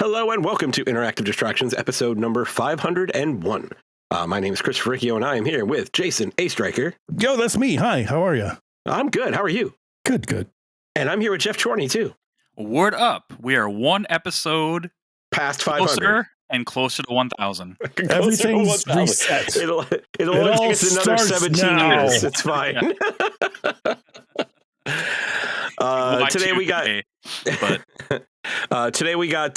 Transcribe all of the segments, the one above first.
Hello and welcome to Interactive Distractions, episode number 501. My name is Christopher Riccio, and I am here with Jason A. Striker. Yo, that's me. Hi, how are you? I'm good. How are you? Good. And I'm here with Geoff Chorney, too. Word up. We are one episode Past 500. closer and closer to 1,000. Everything's reset. It'll only take us another 17 years. It's fine. Today we got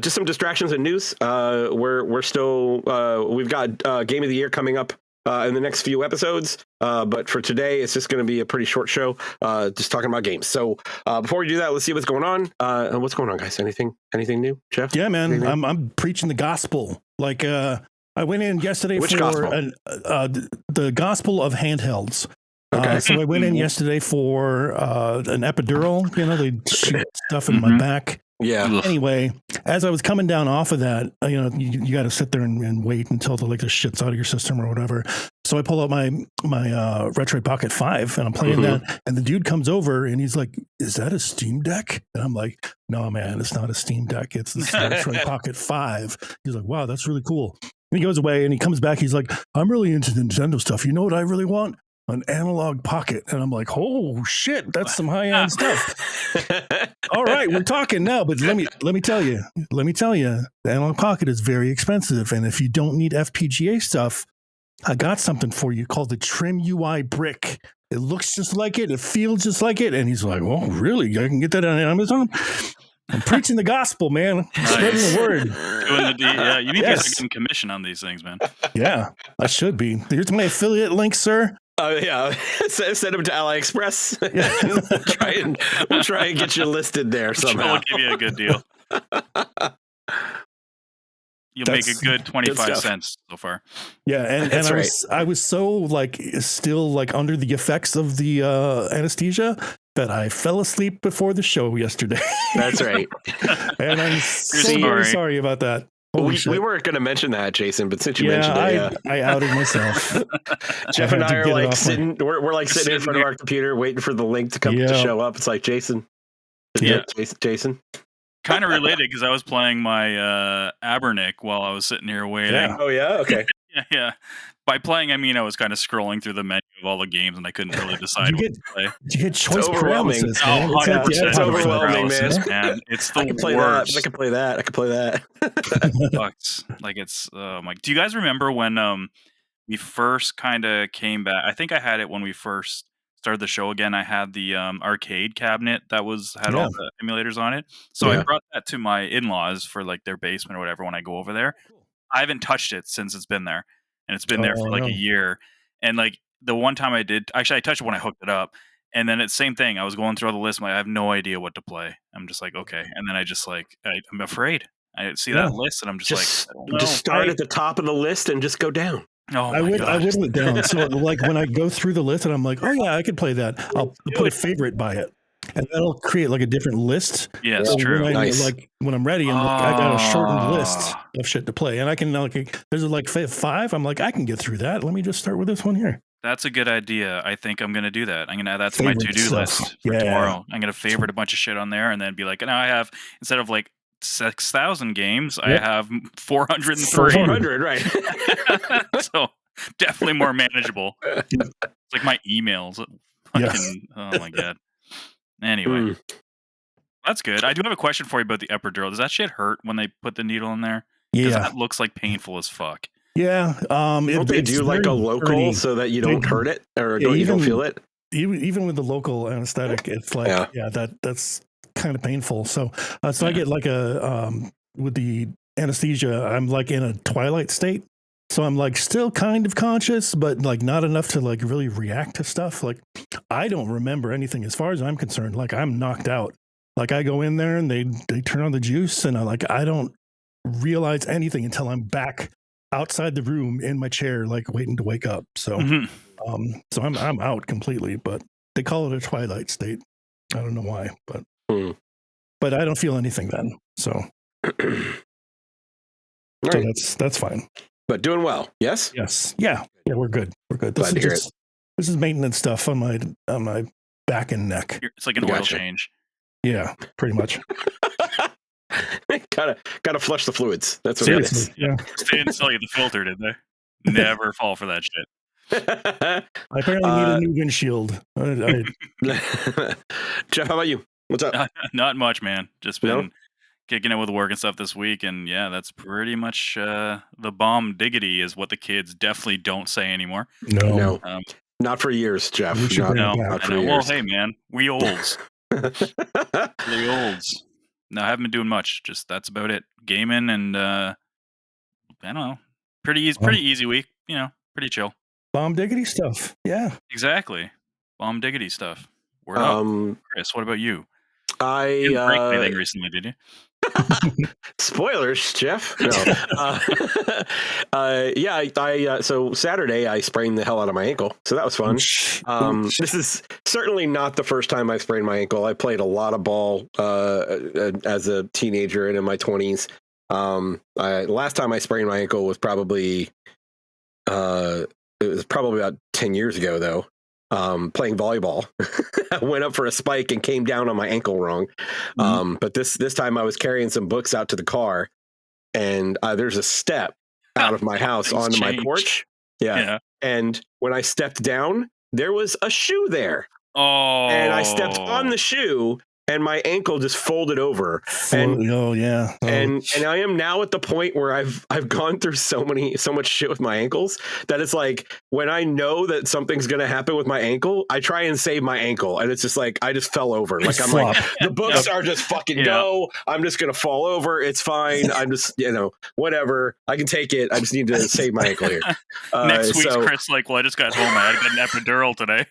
just some distractions and news. We're still we've got Game of the Year coming up in the next few episodes, but for today it's just going to be a pretty short show, just talking about games. So before we do that, let's see what's going on. What's going on, guys? Anything new, Geoff? Yeah, man. I'm preaching the gospel. Like I went in yesterday Which for gospel? The gospel of handhelds. Okay. So I went in yesterday for an epidural. You know, they shoot stuff in my back. Yeah. Anyway, as I was coming down off of that, you got to sit there and wait until the shit's out of your system or whatever. So I pull out my Retroid Pocket 5 and I'm playing that. And the dude comes over and he's like, "Is that a Steam Deck?" And I'm like, "No, man, it's not a Steam Deck. It's the Retroid Pocket 5. He's like, "Wow, that's really cool." And he goes away and he comes back. He's like, "I'm really into Nintendo stuff. You know what I really want? An analog pocket." And I'm like, "Oh shit, that's some high-end stuff." All right, we're talking now, but let me tell you, the analog pocket is very expensive, and if you don't need FPGA stuff, I got something for you called the Trim UI Brick. It looks just like it feels just like it. And he's like, "Oh, really? I can get that on Amazon?" I'm preaching the gospel, man. Spreading the word. Yeah, you need to get some commission on these things, man. Yeah, I should be. Here's my affiliate link, sir. Yeah, send them to AliExpress. We'll try and get you listed there somehow. We'll give you a good deal. You'll make a good 25 cents so far. Yeah, and I was so still under the effects of the anesthesia that I fell asleep before the show yesterday. That's right. And I'm so very sorry about that. We weren't going to mention that, Jason, but since you mentioned it, I outed myself. Jeff and I are sitting. We're sitting in front of our computer, waiting for the link to come to show up. It's like, Jason. Jason. Kind of related because I was playing my Abernick while I was sitting here waiting. Yeah. Oh yeah. Okay. Yeah. By playing, I mean I was kind of scrolling through the menu of all the games, and I couldn't really decide what to play. You get choice paralysis. Oh, 100%. It's overwhelming, man. It's the I can play worst. That. I can play that. It's do you guys remember when we first kind of came back? I think I had it when we first started the show again. I had the arcade cabinet that had all the emulators on it. So I brought that to my in-laws for their basement or whatever when I go over there. I haven't touched it since it's been there. And it's been there for a year. And the one time I did, actually I touched it when I hooked it up. And then it's same thing. I was going through all the list. I have no idea what to play. I'm just like, okay. And then I just I'm afraid. I see that list and I'm just start at the top of the list and just go down. Oh, I whittle it down. So when I go through the list and I'm like, "Oh yeah, I could play that," I'll put a favorite by it. And that'll create a different list. Yeah, it's true. When I'm ready, I got a shortened list of shit to play. And I can there's 5. I'm like, I can get through that. Let me just start with this one here. That's a good idea. I think I'm going to do that. I'm going to add that to my to-do list for tomorrow. I'm going to favorite a bunch of shit on there and then be like, now I have, instead of 6,000 games, I have 403. 400, right. So definitely more manageable. It's like my emails. Oh my God. Anyway, that's good. I do have a question for you about the epidural. Does that shit hurt when they put the needle in there? Because that looks painful as fuck. Yeah. Don't they do a local so that you don't hurt it or you don't feel it? Even with the local anesthetic, it's that's kind of painful. So I get with the anesthesia, I'm in a twilight state. So I'm still kind of conscious, but not enough to really react to stuff. I don't remember anything as far as I'm concerned. I'm knocked out. I go in there and they turn on the juice and I don't realize anything until I'm back outside the room in my chair, waiting to wake up. So, so I'm out completely, but they call it a twilight state. I don't know why, but I don't feel anything then. So, that's fine. But doing well, yes? Yes. Yeah, we're good. This is maintenance stuff on my back and neck. It's like an oil change. Yeah, pretty much. gotta flush the fluids. That's what Seriously, it is. They didn't sell you the filter, did they? Never fall for that shit. I apparently need a new windshield. Geoff, how about you? What's up? Not much, man. Just been kicking it with work and stuff this week, and yeah, that's pretty much the bomb diggity is what the kids definitely don't say anymore. No. Not for years, Geoff. Not for years. Well, hey, man, we olds. We olds. No, I haven't been doing much. Just that's about it. Gaming and I don't know. Pretty easy week. Pretty chill. Bomb diggity stuff. Yeah. Exactly. Bomb diggity stuff. Word up. Chris, what about you? You didn't break anything recently, did you? Spoilers, Geoff. No. So Saturday I sprained the hell out of my ankle, so that was fun. This is certainly not the first time I sprained my ankle. I played a lot of ball as a teenager and in my 20s. Last time I sprained my ankle was probably about 10 years ago, though. Playing volleyball. I went up for a spike and came down on my ankle wrong. But this time I was carrying some books out to the car, and there's a step out of my house onto my porch. Yeah. And when I stepped down, there was a shoe there. Oh. And I stepped on the shoe, and my ankle just folded over. And I am now at the point where I've gone through so much shit with my ankles that it's like when I know that something's gonna happen with my ankle, I try and save my ankle, and it's just like I just fell over. Like I'm like the books are just fucking go. I'm just gonna fall over. It's fine. I'm just whatever. I can take it. I just need to save my ankle here. Next week's Chris like, well, I just got home. I had to get an epidural today.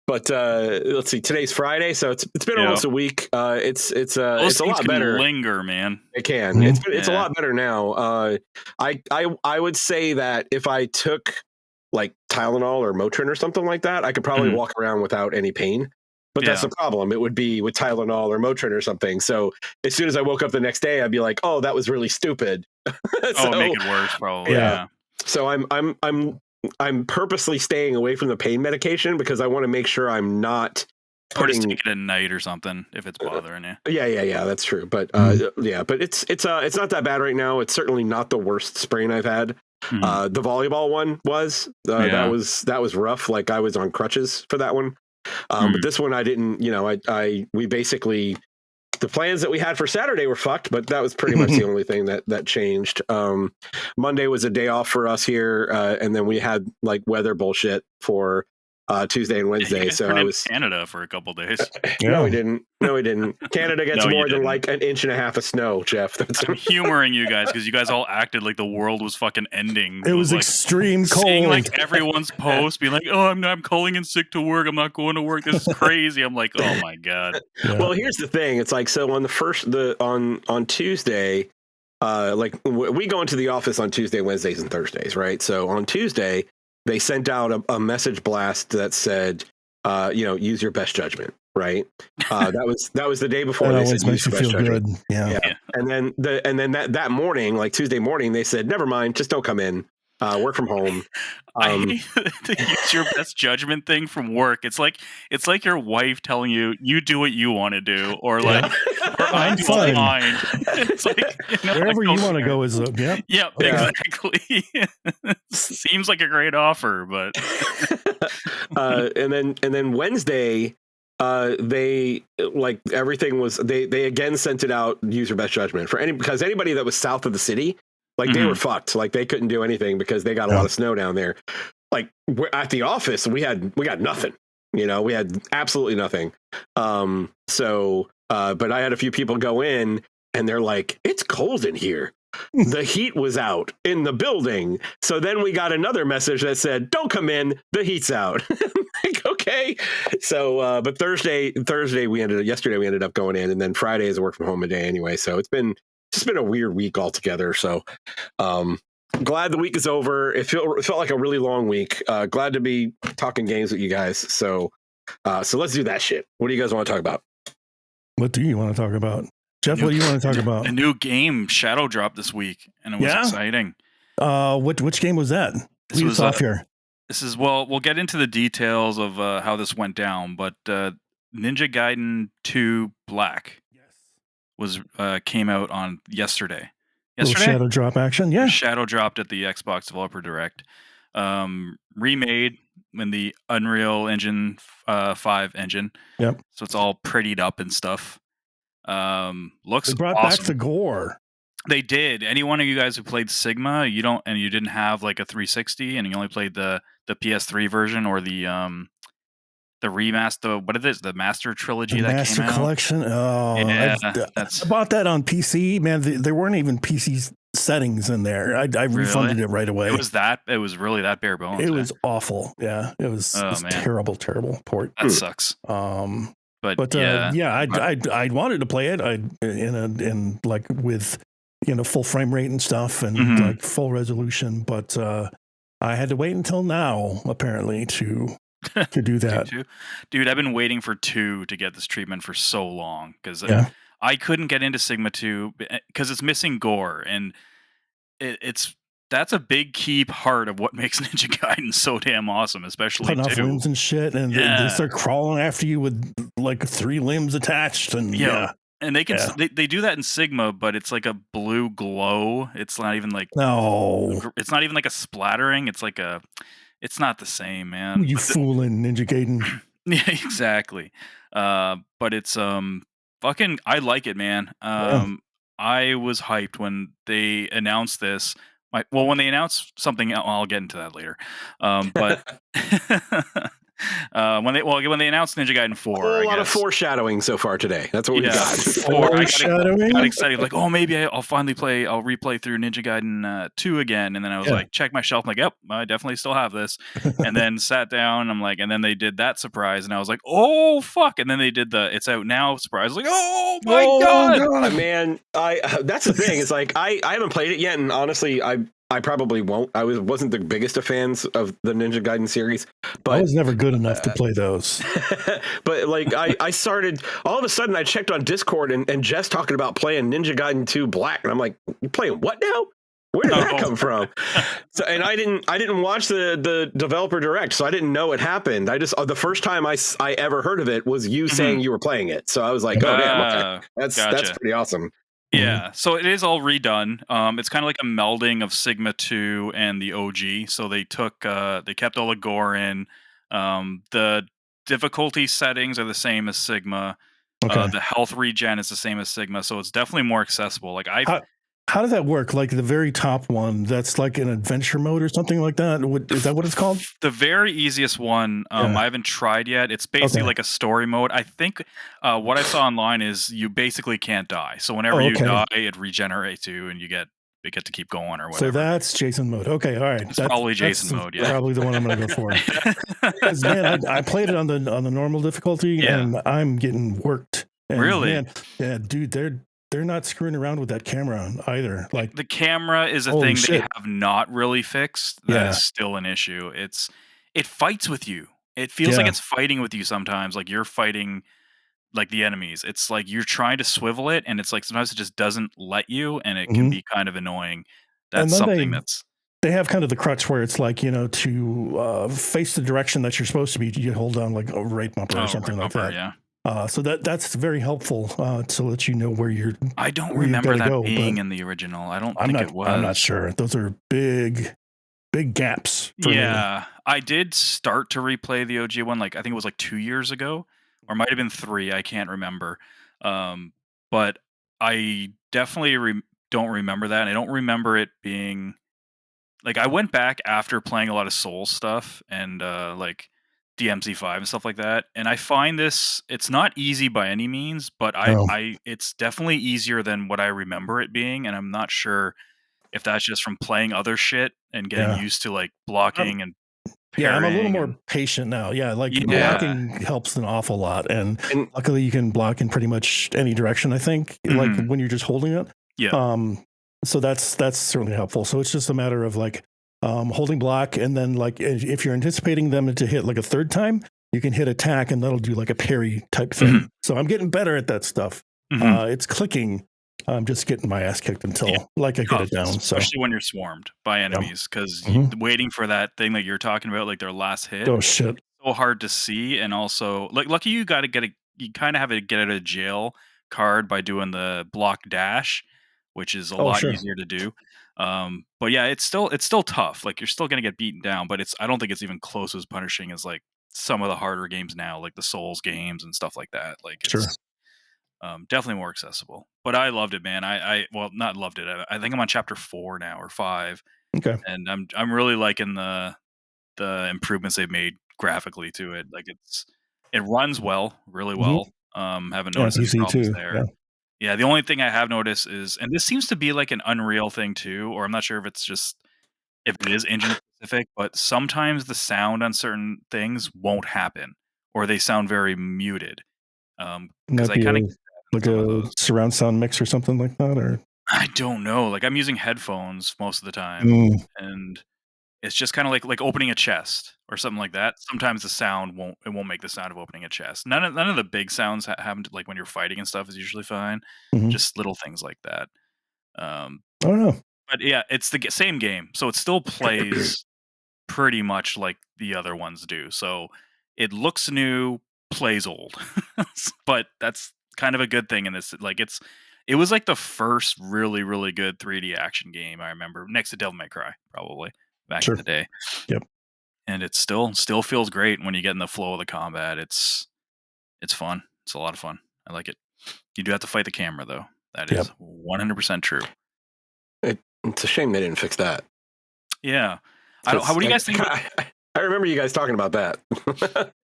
But let's see. Today's Friday, so it's been almost a week. It's a lot better. Linger, man. It can. It's a lot better now. I would say that if I took like Tylenol or Motrin or something like that, I could probably walk around without any pain. But that's the problem. It would be with Tylenol or Motrin or something. So as soon as I woke up the next day, I'd be like, "Oh, that was really stupid." Make it worse, probably. Yeah. So I'm purposely staying away from the pain medication because I want to make sure I'm not just take it at night or something if it's bothering you. Yeah, that's true. But but it's not that bad right now. It's certainly not the worst sprain I've had. The volleyball one was that was rough. Like I was on crutches for that one. But this one I didn't. We basically. The plans that we had for Saturday were fucked, but that was pretty much the only thing that changed. Monday was a day off for us here, and then we had like weather bullshit for Tuesday and Wednesday. So I was Canada for a couple days. No, we didn't. Canada gets more than like an inch and a half of snow, Geoff. I'm humoring you guys because you guys all acted like the world was fucking ending. It was like, extreme cold. Seeing like everyone's post, being like, "Oh, I'm calling in sick to work. I'm not going to work. This is crazy." I'm like, "Oh my god." Yeah. Well, here's the thing. It's like so on Tuesday, we go into the office on Tuesday, Wednesdays, and Thursdays, right? So on Tuesday, they sent out a message blast that said, use your best judgment, right? That was the day before they said use your best judgment. Good. Yeah. And then that morning, like Tuesday morning, they said, never mind, just don't come in. Work from home. I hate to use your best judgment thing from work. It's like your wife telling you do what you want to do, or like, or I'm fine. It's like wherever you want to go is exactly. Seems like a great offer, but and then Wednesday, they like everything was they again sent it out. Use your best judgment because anybody that was south of the city. Like they were fucked. Like they couldn't do anything because they got a lot of snow down there. Like at the office, we got nothing. We had absolutely nothing. But I had a few people go in and they're like, "It's cold in here." The heat was out in the building. So then we got another message that said, "Don't come in. The heat's out." Like, okay. So, but yesterday we ended up going in, and then Friday is a work from home day anyway. So it's been a weird week altogether. So glad the week is over. It felt like a really long week. Glad to be talking games with you guys. So let's do that shit. What do you guys want to talk about? What do you want to talk about? Geoff, what do you want to talk about? A new game Shadow dropped this week, and it was exciting. Which game was that? This was off here. This is we'll get into the details of how this went down, but Ninja Gaiden 2 Black. was came out on yesterday. Little shadow drop action. Yeah. Shadow dropped at the Xbox Developer Direct. Remade in the Unreal Engine 5 engine. Yep. So it's all prettied up and stuff. Looks They brought awesome. back the gore. They did. Any one of you guys who played Sigma, you didn't have like a 360 and you only played the PS3 version or the remaster, what it is, the Master Trilogy that Master came out. Collection. Oh, Yeah, I bought that on PC. Man, there weren't even PC settings in there. I refunded it right away. It was really that bare bones. It was awful. Yeah, it was terrible port. That sucks. But I wanted to play it. In like with full frame rate and stuff and like full resolution, but I had to wait until now apparently to do that. Dude, I've been waiting for 2 to get this treatment for so long because I couldn't get into Sigma 2 because it's missing gore, and that's a big key part of what makes Ninja Gaiden so damn awesome, especially cutting off limbs and shit, and they start crawling after you with like 3 limbs attached, and and they can they do that in Sigma, but it's like a blue glow. It's not even like it's not even like a splattering. It's like it's not the same, man. You fooling Ninja Gaiden. Yeah, exactly. But it's fucking, I like it, man. I was hyped when they announced this. When they announced something, I'll get into that later. But when they announced Ninja Gaiden 4, a lot of foreshadowing so far today. That's what we got. I got excited, like, oh, maybe I'll replay through Ninja Gaiden 2 again, and then I was like, check my shelf, I'm like, yep, I definitely still have this, and then sat down, I'm like, and then they did that surprise, and I was like, oh fuck, and then they did the it's out now surprise, I was like, oh my god, man, that's the thing. It's like I haven't played it yet, and honestly, I probably won't. I wasn't the biggest of fans of the Ninja Gaiden series, but I was never good enough to play those. But like I started, all of a sudden I checked on Discord and Jeff's talking about playing Ninja Gaiden 2 Black, and I'm like, you playing what now? Where did that come from? So, and I didn't watch the developer direct, so I didn't know it happened. I just the first time I ever heard of it was you saying you were playing it, so I was like, oh damn, okay. That's pretty awesome. Yeah, so it is all redone. It's kind of like a melding of Sigma 2 and the OG. So they kept all the gore in. The difficulty settings are the same as Sigma. The health regen is the same as Sigma, so it's definitely more accessible. Like how does that work? Like the very top one, that's like an adventure mode or something like that? Is that what it's called? The very easiest one, I haven't tried yet. It's basically like a story mode. I think what I saw online is you basically can't die. So whenever you die, it regenerates you and you get to keep going or whatever. So that's Jason mode. Okay, all right. It's probably Jason mode, yeah. Probably the one I'm going to go for. Because, man, I played it on the normal difficulty, and I'm getting worked. And, really? Man, yeah, dude, they're not screwing around with that camera either. Like the camera is a thing they have not really fixed. That is still an issue. It fights with you. It feels like it's fighting with you sometimes. Like you're fighting like the enemies. It's like you're trying to swivel it, and it's like sometimes it just doesn't let you, and it can be kind of annoying. That's something they have kind of the crutch where it's like, to face the direction that you're supposed to be, you hold down like a right bumper or something like that. Yeah. So that's very helpful to let you know where you're. I don't remember that being in the original. I don't think it was. I'm not sure. Those are big gaps. For me. I did start to replay the OG one. Like I think it was like 2 years ago, or might have been 3. I can't remember. But I definitely don't remember that. And I don't remember it being like I went back after playing a lot of Souls stuff and like DMC5 and stuff like that, and I find it's not easy by any means, but it's definitely easier than what I remember it being, and I'm not sure if that's just from playing other shit and getting used to like blocking and I'm a little more patient now. Blocking helps an awful lot, and luckily you can block in pretty much any direction, I think, like when you're just holding it. So that's certainly helpful. So it's just a matter of like holding block, and then like if you're anticipating them to hit like a third time, you can hit attack, and that'll do like a parry type thing. So I'm getting better at that stuff. It's clicking. I'm just getting my ass kicked until I get it down. Especially when you're swarmed by enemies, because waiting for that thing that you're talking about, like their last hit. Oh shit! So hard to see, and also like lucky you got to you kind of have to get out of jail card by doing the block dash, which is a lot sure. easier to do. But yeah, it's still tough. Like you're still gonna get beaten down, but I don't think it's even close as punishing as like some of the harder games now, like the Souls games and stuff like that. Like Sure. it's definitely more accessible. But I loved it, man. I well, not loved it. I think I'm on chapter 4 now or 5, Okay. and I'm really liking the improvements they've made graphically to it. Like it runs well, really well. Haven't Yeah, noticed any PC problems too. there. Yeah. Yeah, the only thing I have noticed is, and this seems to be like an Unreal thing too, or I'm not sure if it is engine specific, but sometimes the sound on certain things won't happen, or they sound very muted. Because Might I be kind of like some of a those. surround sound mix or something like that, or I don't know. Like I'm using headphones most of the time, Mm, and it's just kind of like opening a chest or something like that. Sometimes the sound won't make the sound of opening a chest. None of the big sounds happen. Like when you're fighting and stuff is usually fine. mhm. Just little things like that. Um, I don't know. but yeah, it's the same game, so it still plays pretty much like the other ones do. So it looks new, plays old, but that's kind of a good thing in this. Like it was like the first really good 3D action game I remember, next to Devil May Cry, probably back in Sure. the day. Yep. And it still feels great when you get in the flow of the combat. It's fun. It's a lot of fun. I like it. You do have to fight the camera though. That Yep. is 100% true. It's a shame they didn't fix that. Yeah. What do you guys think about? I remember you guys talking about that.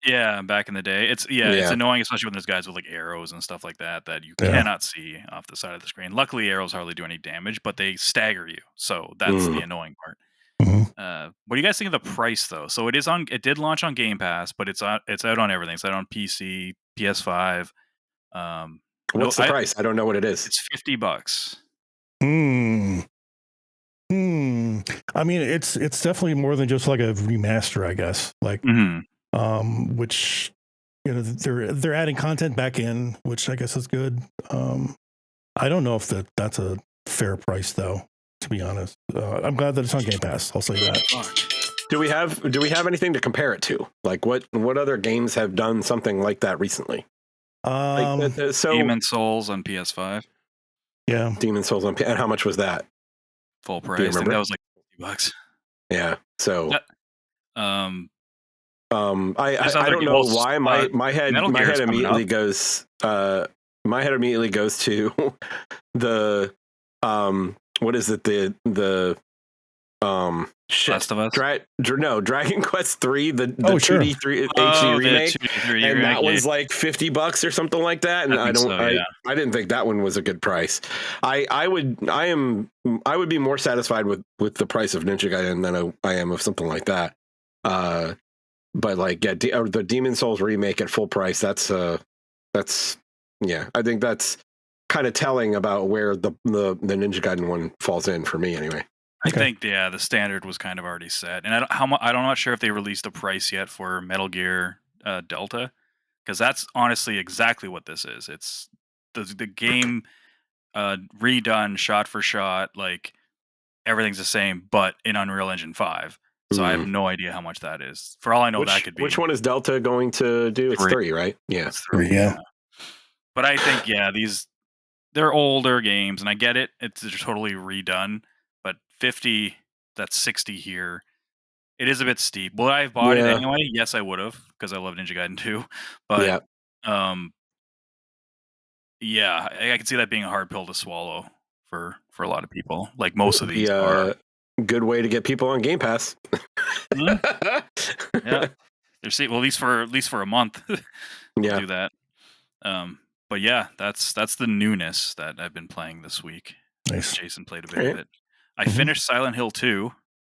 Yeah, back in the day. It's Yeah. annoying, especially when there's guys with like arrows and stuff like that you Yeah. cannot see off the side of the screen. Luckily, arrows hardly do any damage, but they stagger you, so that's the annoying part. Mhm. What do you guys think of the price though? So it did launch on Game Pass, but it's out on everything. It's out on PC, PS5. No, What's the price? I don't know what it is. it's $50. Hmm. I mean, it's definitely more than just like a remaster, I guess. Like, Mhm. which they're adding content back in, which I guess is good. I don't know if that's a fair price though. To be honest, I'm glad that it's on Game Pass. I'll say that. Fuck. Do we have anything to compare it to? Like what other games have done something like that recently? So Demon Souls on PS5, Yeah. Demon Souls on and how much was that? full Do you price. I think remember? that was like $50. Yeah. So That- um, I don't know why my head immediately goes to the what is it, the shit, Last of Us? Dragon Quest 3, the Sure. 2D 3 HD remake, the 2D and remake, that was like $50 or something like that, and I think so, yeah. I didn't think that one was a good price. I would be more satisfied with the price of Ninja Gaiden than I am of something like that. But like, yeah, the Demon Souls remake at full price, that's yeah, I think that's kind of telling about where the Ninja Gaiden one falls in for me anyway. I think the standard was kind of already set, and I'm not sure if they released a price yet for Metal Gear Delta, because that's honestly exactly what this is. It's the game redone shot for shot, like everything's the same, but in Unreal Engine 5. So I have no idea how much that is. For all I know, that could be which one is Delta going to do? It's 3, right? Yeah, it's 3. Yeah. But I think they're older games, and I get it. It's totally redone, but 50, that's 60 here. It is a bit steep. Would I have bought it anyway? Yes, I would have, because I love Ninja Gaiden 2. But yeah, I can see that being a hard pill to swallow for a lot of people. Like most of these are. Good way to get people on Game Pass. Yeah, at least for a month. We'll do that. But yeah, that's the newness that I've been playing this week. Nice. Jason played a bit of it. I finished Silent Hill 2.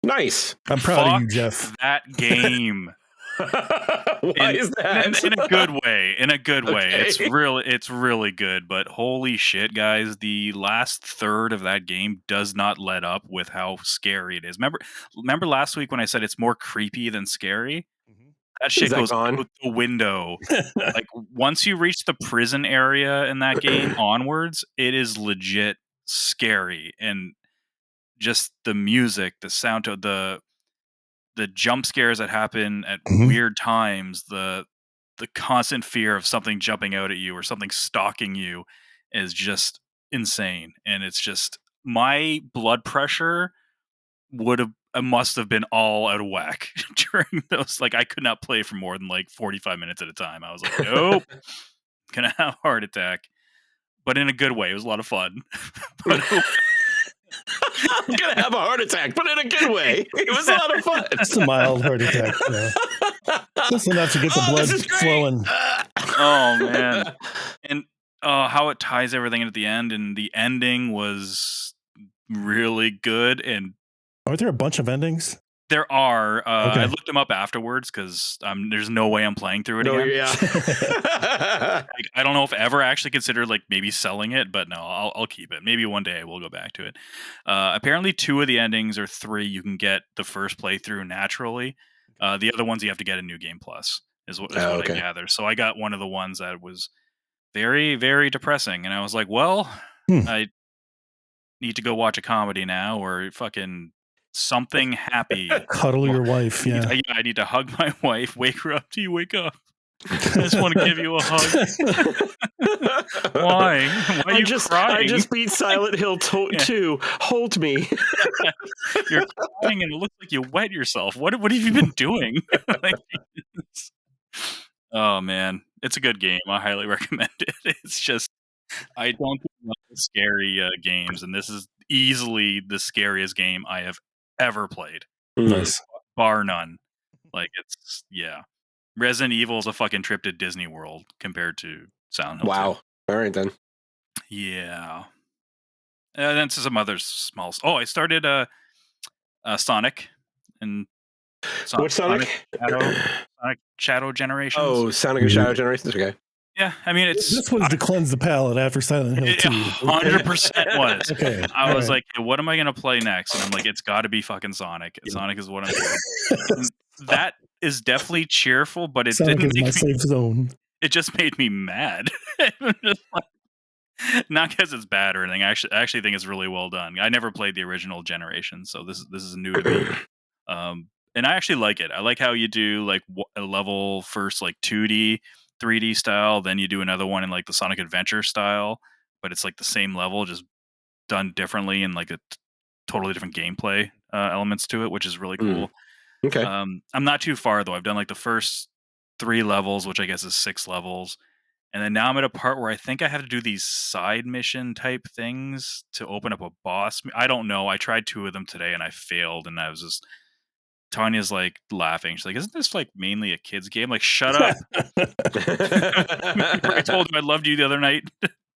Nice. I'm proud of you, Geoff. That game. Why is that? In a good way. In a good way. Okay. It's really good. But holy shit, guys, the last third of that game does not let up with how scary it is. Remember last week when I said it's more creepy than scary? That shit goes out the window. Like once you reach the prison area in that game onwards, it is legit scary. And just the music, the sound of the jump scares that happen at weird times, the constant fear of something jumping out at you or something stalking you, is just insane, and it's just my blood pressure must have been all out of whack during those. Like, I could not play for more than like 45 minutes at a time. I was like, nope, gonna have a heart attack, but in a good way. It was a lot of fun. But I'm gonna have a heart attack, but in a good way. It was a lot of fun. It's a mild heart attack. Just enough to get the blood flowing. Oh man, and how it ties everything in at the end, and the ending was really good. And Are there a bunch of endings? there are. Okay. I looked them up afterwards because there's no way I'm playing through it No, again. yeah. Like, I don't know if I ever actually considered like maybe selling it, but no, I'll keep it. Maybe one day we'll go back to it. Apparently, 2 of the endings or 3 you can get the first playthrough naturally. The other ones you have to get a New Game Plus is what I gather. So I got one of the ones that was very, very depressing, and I was like, well, I need to go watch a comedy now or fucking something happy. Cuddle your wife. Yeah. I need to hug my wife, wake her up. Do you wake up? I just want to give you a hug. Why? Why are you crying? I just beat Silent Hill 2. Hold me. You're crying and it looks like you wet yourself. What have you been doing? Like, oh man, it's a good game. I highly recommend it. It's just I don't love scary games, and this is easily the scariest game I have ever played. Nice. Bar none. Like, it's Resident Evil is a fucking trip to Disney World compared to Silent Hill 2. Wow. All right then. Yeah. And then some other small. Oh, I started Sonic and Which Sonic? Sonic Shadow Generations. Oh, Sonic and Shadow Generations. Okay. Yeah, I mean, this was to cleanse the palate after Silent Hill 2. 100% was. Okay. I was like, hey, what am I going to play next? And I'm like, it's got to be fucking Sonic. Yeah. Sonic is what I'm doing. That is definitely cheerful, but it Sonic didn't is my make safe zone. It just made me mad. Just like, not because it's bad or anything. I actually think it's really well done. I never played the original generation, so this is new to me. And I actually like it. I like how you do like a level first, like 2D, 3D style, then you do another one in like the Sonic Adventure style, but it's like the same level, just done differently and like a totally different gameplay elements to it, which is really cool. Okay. I'm not too far though. I've done like the first 3 levels, which I guess is 6 levels. And then now I'm at a part where I think I have to do these side mission type things to open up a boss. I don't know. I tried 2 of them today and I failed, and I was just Tanya's like laughing. She's like, "Isn't this like mainly a kid's game?" Like, shut up. I told him I loved you the other night.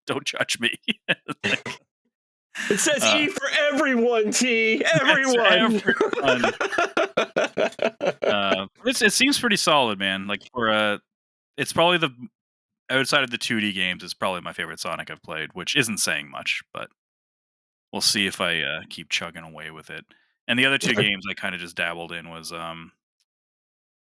Don't judge me. Like, it says E for everyone, T. Everyone. It seems pretty solid, man. Like it's probably the outside of the 2D games, it's probably my favorite Sonic I've played, which isn't saying much, but we'll see if I keep chugging away with it. And the other 2 games I kind of just dabbled in was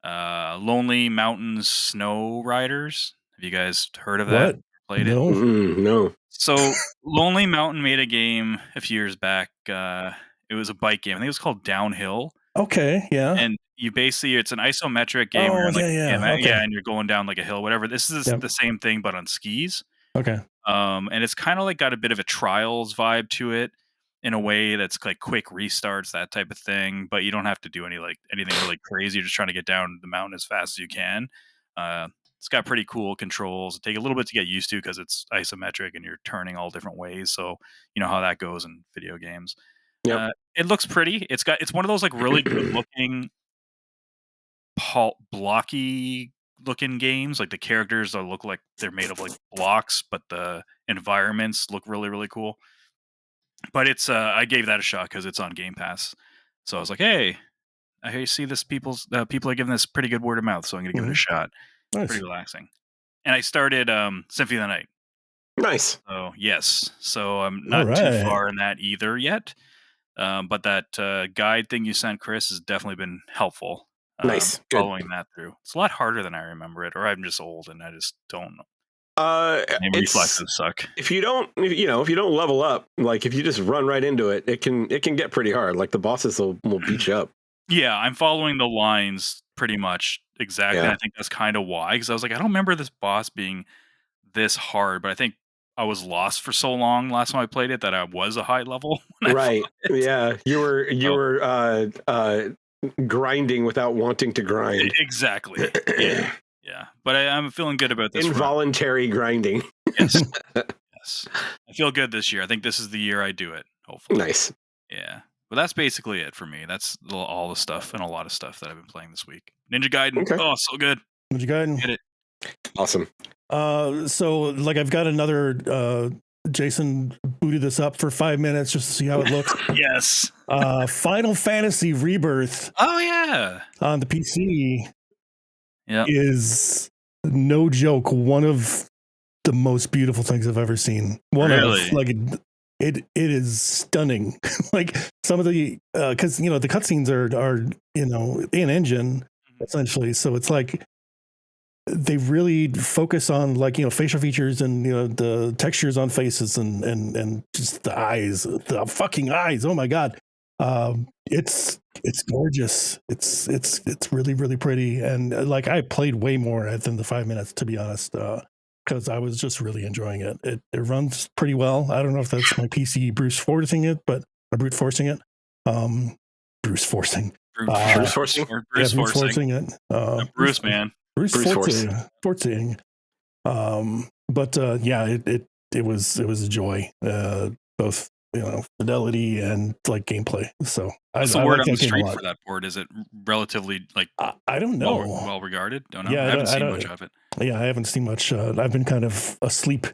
Lonely Mountains Snow Riders. Have you guys heard of that? Played it? No. So Lonely Mountain made a game a few years back. It was a bike game. I think it was called Downhill. Okay, yeah. And you basically, it's an isometric game. Oh, where like, okay. and you're going down like a hill, whatever. This is the same thing, but on skis. Okay. And it's kind of like got a bit of a Trials vibe to it in a way that's like quick restarts, that type of thing. But you don't have to do anything really crazy. You're just trying to get down the mountain as fast as you can. It's got pretty cool controls. It take a little bit to get used to because it's isometric and you're turning all different ways. So you know how that goes in video games. Yep. It looks pretty. It's one of those like really good looking, blocky looking games. Like the characters look like they're made of like blocks, but the environments look really, really cool. But it's I gave that a shot because it's on Game Pass. So I was like, hey, I see this people are giving this pretty good word of mouth, so I'm gonna give it a shot. Nice. Pretty relaxing. And I started Symphony of the Night. Nice. So yes. So I'm not too far in that either yet. But that guide thing you sent, Chris, has definitely been helpful. Nice. Following that through. It's a lot harder than I remember it, or I'm just old and I just don't know. Reflexes suck. If you don't level up, like if you just run right into it, it can get pretty hard. Like the bosses will beat you up. Yeah, I'm following the lines pretty much exactly. Yeah. I think that's kind of why, because I was like, I don't remember this boss being this hard, but I think I was lost for so long last time I played it that I was a high level when I Right. fought it. Yeah. You were grinding without wanting to grind. Exactly. Yeah. Yeah. But I'm feeling good about this run. Involuntary grinding. Yes. Yes. I feel good this year. I think this is the year I do it, hopefully. Nice. Yeah. But that's basically it for me. That's all the stuff and a lot of stuff that I've been playing this week. Ninja Gaiden. Okay. Oh, so good. Ninja Gaiden. Get it. Awesome. So like I've got another Jason booted this up for 5 minutes just to see how it looks. Yes. Final Fantasy Rebirth Oh yeah. on the PC Yeah. is no joke one of the most beautiful things I've ever seen. Really? It is stunning. Like some of the because the cutscenes are in engine essentially, so it's like they really focus on facial features and the textures on faces and just the eyes, the fucking eyes. Oh my god, it's gorgeous. It's really really pretty, and like I played way more than the 5 minutes, to be honest, because I was just really enjoying it. It runs pretty well. I don't know if that's my PC brute forcing it. Bruce forcing. Bruce forcing it. Bruce, man. Bruce forcing. But yeah, it was a joy. Both fidelity and like gameplay. So What's the word on the street for that board? Is it relatively like I don't know, well regarded? Don't know. Yeah, I haven't seen much of it. Yeah, I haven't seen much. I've been kind of asleep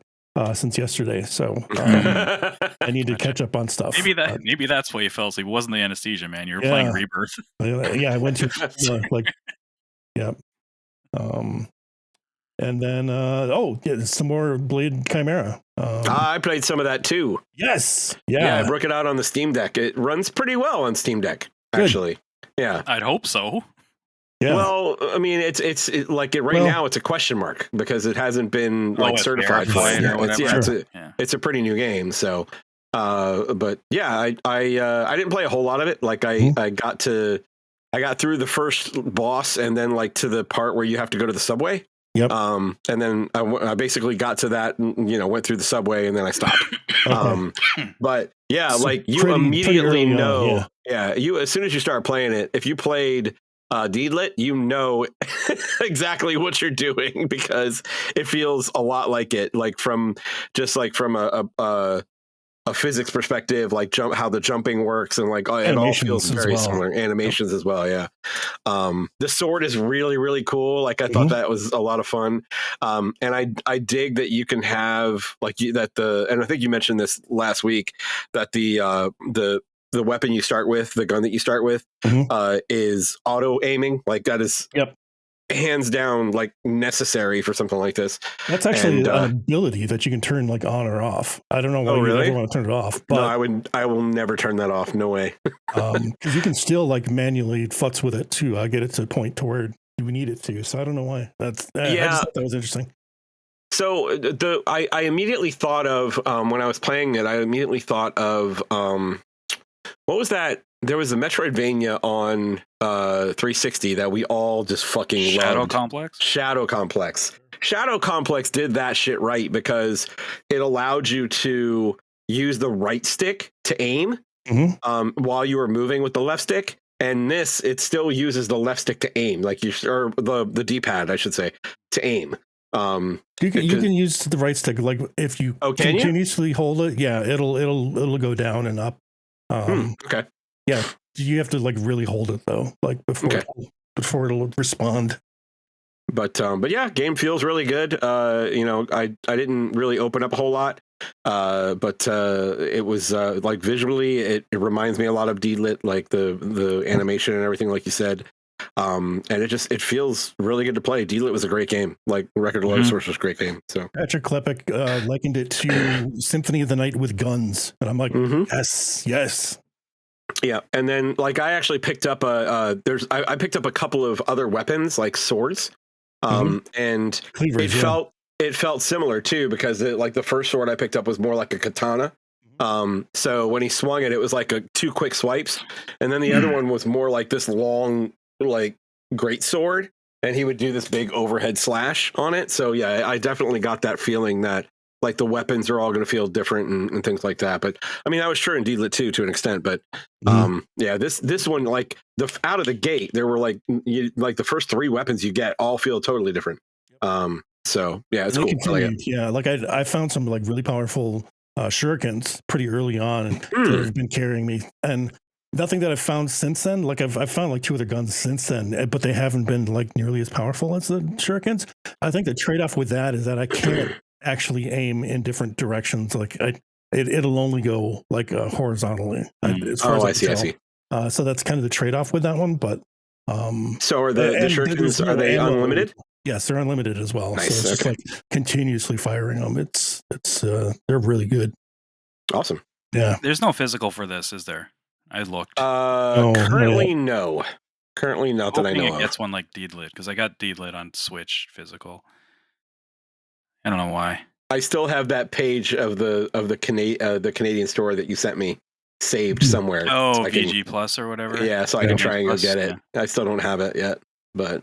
since yesterday, so I need to catch up on stuff. Maybe that's why you fell asleep. It wasn't the anesthesia, man. You were playing Rebirth. Yeah, I went to yeah. And then some more Blade Chimera. I played some of that too. Yes. Yeah, I broke it out on the Steam Deck. It runs pretty well on Steam Deck, actually. Good. Yeah. I'd hope so. Yeah. Well, I mean, it's now it's a question mark because it hasn't been certified for it. It's a pretty new game. So, but yeah, I didn't play a whole lot of it. Like I got through the first boss and then like to the part where you have to go to the subway. Yep. And then I basically got to that, went through the subway and then I stopped. But yeah, so like you immediately know, you, as soon as you start playing it, if you played Deedlit, you know exactly what you're doing because it feels a lot like it, like from a physics perspective, like how the jumping works and like it all feels very similar. Animations as well. Yeah. The sword is really, really cool. Like I thought that was a lot of fun. And I dig that you can have and I think you mentioned this last week that the weapon you start with, the gun that you start with, is auto aiming. Like that is hands down like necessary for something like this. That's actually an ability that you can turn like on or off. I don't know why you ever want to turn it off. But no, I will never turn that off. No way. Because you can still like manually futz with it too. I get it to a point to where you need it to. So I don't know why. I just thought that was interesting. So I immediately thought of when I was playing it. I immediately thought of what was that? There was a Metroidvania on 360 that we all just fucking loved. Shadow Complex. Shadow Complex did that shit right because it allowed you to use the right stick to aim while you were moving with the left stick. And it still uses the left stick to aim, like or the D-pad, I should say, to aim. You can use the right stick, like if you continuously hold it, it'll go down and up. Okay. Yeah, you have to like really hold it though, like before it'll respond. But yeah, game feels really good. I didn't really open up a whole lot, but it was like visually, it reminds me a lot of Deedlit, like the animation and everything, like you said. And it feels really good to play. Deedlit was a great game. Like Record of Light Source was a great game. So Patrick Klepek likened it to Symphony of the Night with guns, and I'm like, yes. Yeah, and then like I actually picked up I picked up a couple of other weapons like swords, and Cleavers, it felt similar too because like the first sword I picked up was more like a katana. So when he swung it, it was like two quick swipes, and then the other one was more like this long like great sword, and he would do this big overhead slash on it. So yeah, I definitely got that feeling that like the weapons are all going to feel different and things like that. But I mean, that was true in Deedlit too, to an extent. But yeah, this one, like out of the gate, there were like the first 3 weapons you get all feel totally different. So yeah, it's cool. I like it. Yeah, like I found some like really powerful shurikens pretty early on and that have been carrying me, and nothing that I've found since then. Like I've found like 2 other guns since then, but they haven't been like nearly as powerful as the shurikens. I think the trade-off with that is that I can't actually aim in different directions. Like it'll only go like horizontally. As far as I see. So that's kind of the trade-off with that one. But so are the shurikens, are they unlimited? Yes, they're unlimited as well. Nice. So it's just like continuously firing them. It's they're really good. Awesome. Yeah. There's no physical for this, is there? I looked. Currently, no. Currently, not that I know it of. gets one like Deedlit, because I got Deedlit on Switch physical. I don't know why. I still have that page of the Canadian store that you sent me saved somewhere. Oh, so VG Plus or whatever. Yeah, so I can try and go get it. Yeah. I still don't have it yet, but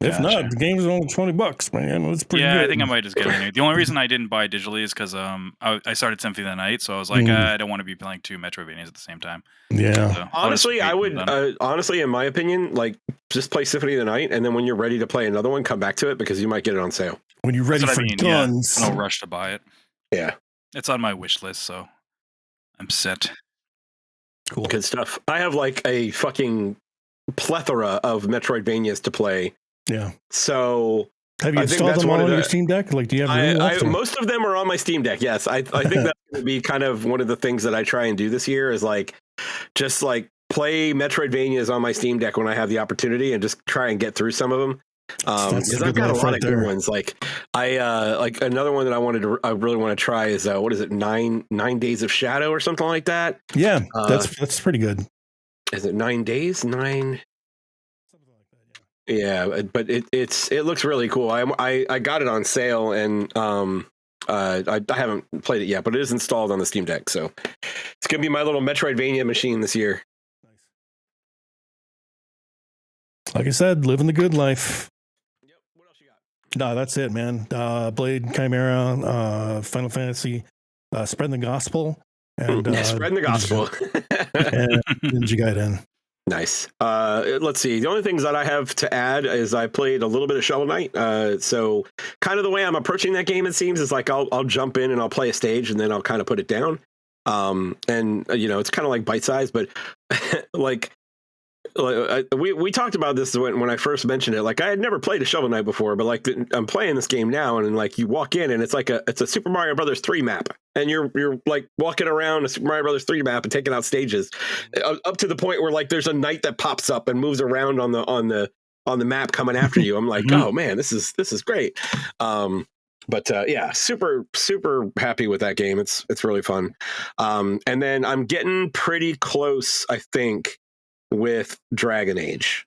if not, the game's only $20, man. It's pretty good. Yeah, I think I might just get it. The only reason I didn't buy it digitally is because I started Symphony of the Night, so I was like, I don't want to be playing 2 Metroidvanias at the same time. Yeah. So honestly, I would honestly, in my opinion, like just play Symphony of the Night, and then when you're ready to play another one, come back to it because you might get it on sale. When you're ready for guns. Yeah. No rush to buy it. Yeah. It's on my wish list, so I'm set. Cool. Good stuff. I have like a fucking plethora of Metroidvanias to play. Yeah. So have you installed them all on your Steam Deck? Like, do you have most of them are on my Steam Deck. Yes. I think that's going to be kind of one of the things that I try and do this year is like, just like play Metroidvanias on my Steam Deck when I have the opportunity and just try and get through some of them. Because I've got a lot of good ones. Like like another one that I really want to try is what is it, 9 Days of Shadow or something like that? Yeah, that's pretty good. Is it 9 days? 9? Something like that, yeah. But it looks really cool. I got it on sale and I haven't played it yet, but it is installed on the Steam Deck, so it's gonna be my little Metroidvania machine this year. Like I said, living the good life. Yep. What else you got? No, that's it, man. Blade, Chimera, Final Fantasy, spreading the gospel, and spreading the gospel. And Gaiden. Nice. Let's see. The only things that I have to add is I played a little bit of Shovel Knight. So kind of the way I'm approaching that game, it seems, is like I'll jump in and I'll play a stage and then I'll kind of put it down. And it's kind of like bite size, but like we talked about this when I first mentioned it. Like I had never played a Shovel Knight before, but like I'm playing this game now, and like you walk in and it's like it's a Super Mario Brothers 3 map, and you're like walking around a Super Mario Brothers 3 map and taking out stages up to the point where like there's a knight that pops up and moves around on the map coming after you. I'm like, oh man, this is great. But yeah, super happy with that game. It's really fun. And then I'm getting pretty close, I think, with Dragon Age.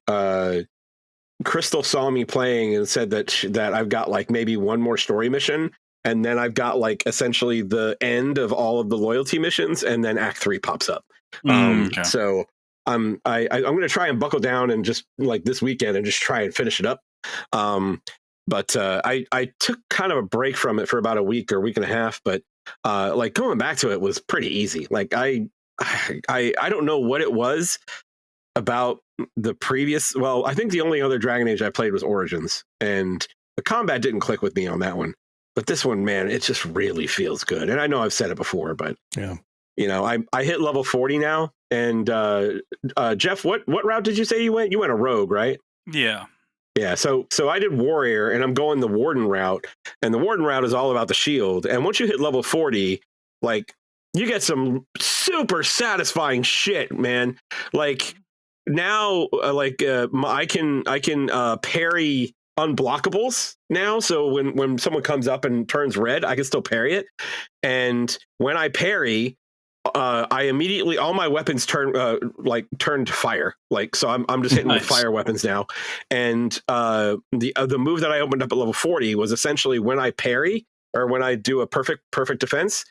Crystal saw me playing and said that I've got like maybe one more story mission, and then I've got like essentially the end of all of the loyalty missions, and then Act 3 pops up. Okay. So I'm going to try and buckle down and just like this weekend and just try and finish it up. But I took kind of a break from it for about a week or week and a half, but like going back to it was pretty easy. Like I don't know what it was about the previous. Well, I think the only other Dragon Age I played was Origins, and the combat didn't click with me on that one. But this one, man, it just really feels good. And I know I've said it before, but yeah, I hit level 40 now. And Geoff, what route did you say you went? You went a rogue, right? Yeah. Yeah, so I did warrior, and I'm going the warden route, and the warden route is all about the shield. And once you hit level 40, like you get some super satisfying shit, man. Like now, I can parry unblockables now. So when someone comes up and turns red, I can still parry it. And when I parry, I immediately, all my weapons turn to fire. Like, so I'm just hitting with fire weapons now. And the move that I opened up at level 40 was essentially when I parry or when I do a perfect defense,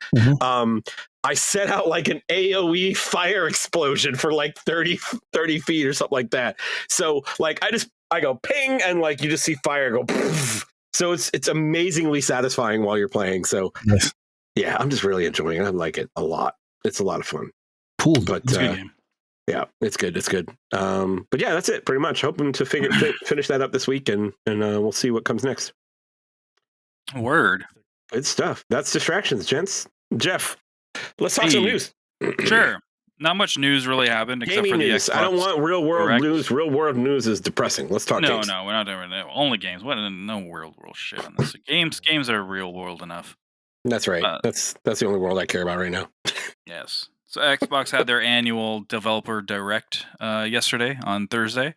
I set out like an AoE fire explosion for like 30 feet or something like that. So like I go ping, and like you just see fire go poof, So it's amazingly satisfying while you're playing. So Nice. yeah, I'm just really enjoying it. I like it a lot. It's a lot of fun. Cool. But It's a good game. yeah, it's good. It's good. But yeah, that's it pretty much. Hoping to finish that up this week, and we'll see what comes next. Word. Good stuff. That's distractions, gents. Geoff, let's talk some news. Sure. Not much news really happened except Gaming for the news. Xbox. I don't want real world Direct. news. Real world news is depressing. Let's talk games. No, we're not doing that. Only games. What? No real world shit on this. Games are real world enough. That's right. That's the only world I care about right now. Yes. So Xbox had their annual developer direct yesterday on Thursday.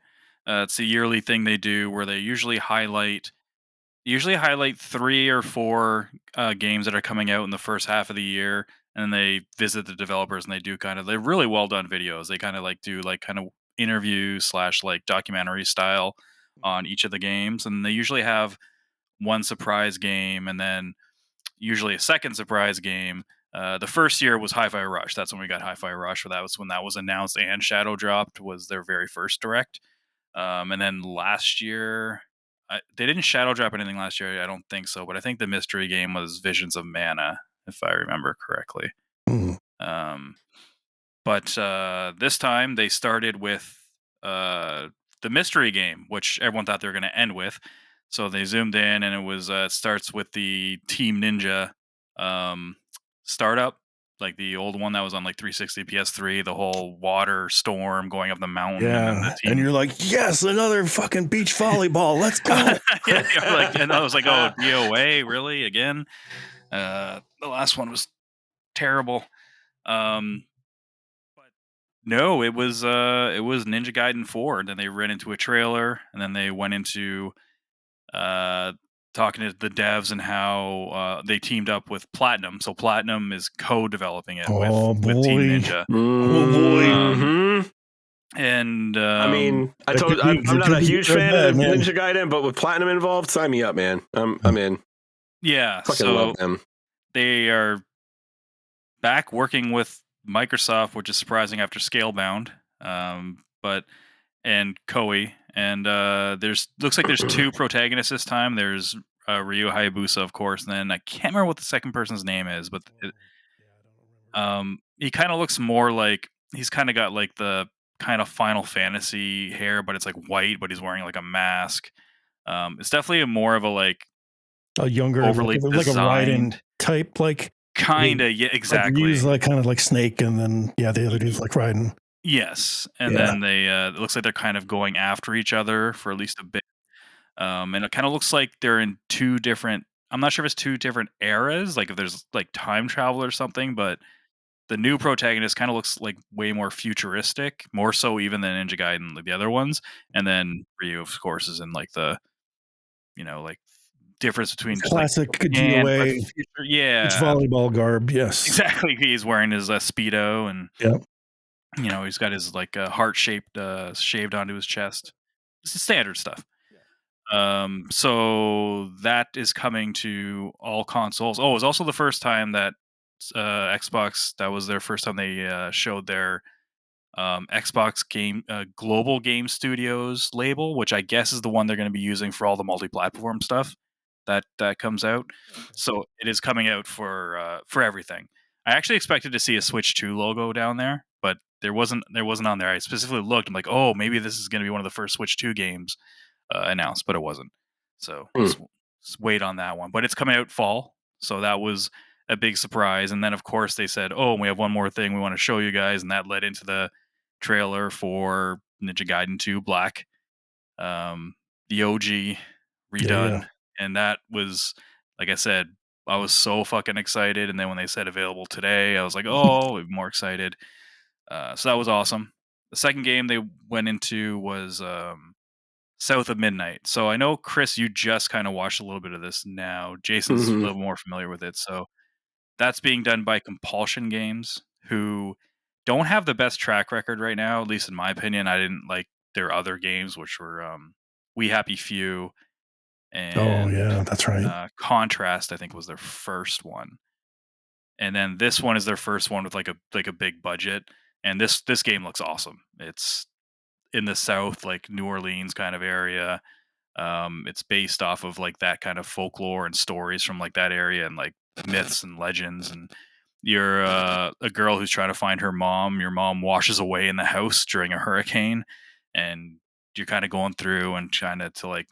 It's a yearly thing they do where they usually highlight 3 or 4 games that are coming out in the first half of the year, and they visit the developers and they do they're really well done videos. They kind of like do like kind of interview / like documentary style on each of the games, and they usually have one surprise game and then usually a second surprise game. The first year was Hi-Fi Rush. That's when we got Hi-Fi Rush. That was when that was announced, and Shadow dropped was their very first direct. And then last year, they didn't shadow drop anything last year. I don't think so, but I think the mystery game was Visions of Mana, if I remember correctly. Mm. But this time they started with the mystery game, which everyone thought they were going to end with. So they zoomed in, and it was starts with the Team Ninja startup, like the old one that was on like 360 PS3, the whole water storm going up the mountain. Yeah, and you're like, yes, another fucking beach volleyball. Let's go. And I was like, oh, DOA, really again? The last one was terrible. But no, it was Ninja Gaiden 4. And then they ran into a trailer, and then they went into talking to the devs and how they teamed up with Platinum. So Platinum is co-developing it with Team Ninja. Oh boy. And I mean, I'm not a huge fan of Ninja Gaiden, but with Platinum involved, sign me up, man. I'm in. Yeah, fucking love them. They are back working with Microsoft, which is surprising after Scalebound. And Koei, and looks like there's 2 protagonists this time. There's Ryu Hayabusa, of course, and then I can't remember what the second person's name is, but he kind of looks more like he's kind of got like the kind of Final Fantasy hair, but it's like white, but he's wearing like a mask. It's definitely more of a younger, overly like a Raiden type, like kind of, yeah, exactly. He's like kind of like Snake, and then the other dude's like Raiden. Yes, and then they it looks like they're kind of going after each other for at least a bit. And it kind of looks like they're in 2 different. I'm not sure if it's 2 different eras, like if there's like time travel or something, but the new protagonist kind of looks like way more futuristic, more so even than Ninja Gaiden, like the other ones. And then Ryu, of course, is in like the, like difference between just classic like DOA, yeah, it's volleyball garb. Yes, exactly. He's wearing his Speedo, and yeah, he's got his like heart shaped shaved onto his chest. It's the standard stuff. So that is coming to all consoles. Oh, it was also the first time that Xbox, that was their first time they showed their Xbox game Global Game Studios label, which I guess is the one they're going to be using for all the multi-platform stuff that comes out. So it is coming out for everything. I actually expected to see a Switch 2 logo down there, but there wasn't on there. I specifically looked. I'm like, oh, maybe this is going to be one of the first Switch 2 games announced, but it wasn't. So let's wait on that one. But it's coming out fall, so that was a big surprise. And then of course they said, oh, we have one more thing we want to show you guys, and that led into the trailer for Ninja Gaiden 2 Black, the OG redone. And that was, like I said, I was so fucking excited. And then when they said available today, I was like, oh, even more excited. So that was awesome. The second game they went into was South of Midnight. So I know, Chris, you just kind of watched a little bit of this now. Jason's a little more familiar with it. So that's being done by Compulsion Games, who don't have the best track record right now, at least in my opinion. I didn't like their other games, which were We Happy Few and that's right. Contrast, I think, was their first one. And then this one is their first one with like a big budget. And this game looks awesome. It's in the South, like New Orleans kind of area. It's based off of like that kind of folklore and stories from like that area and like myths and legends. And you're a girl who's trying to find her mom. Your mom washes away in the house during a hurricane, and you're kind of going through and trying to like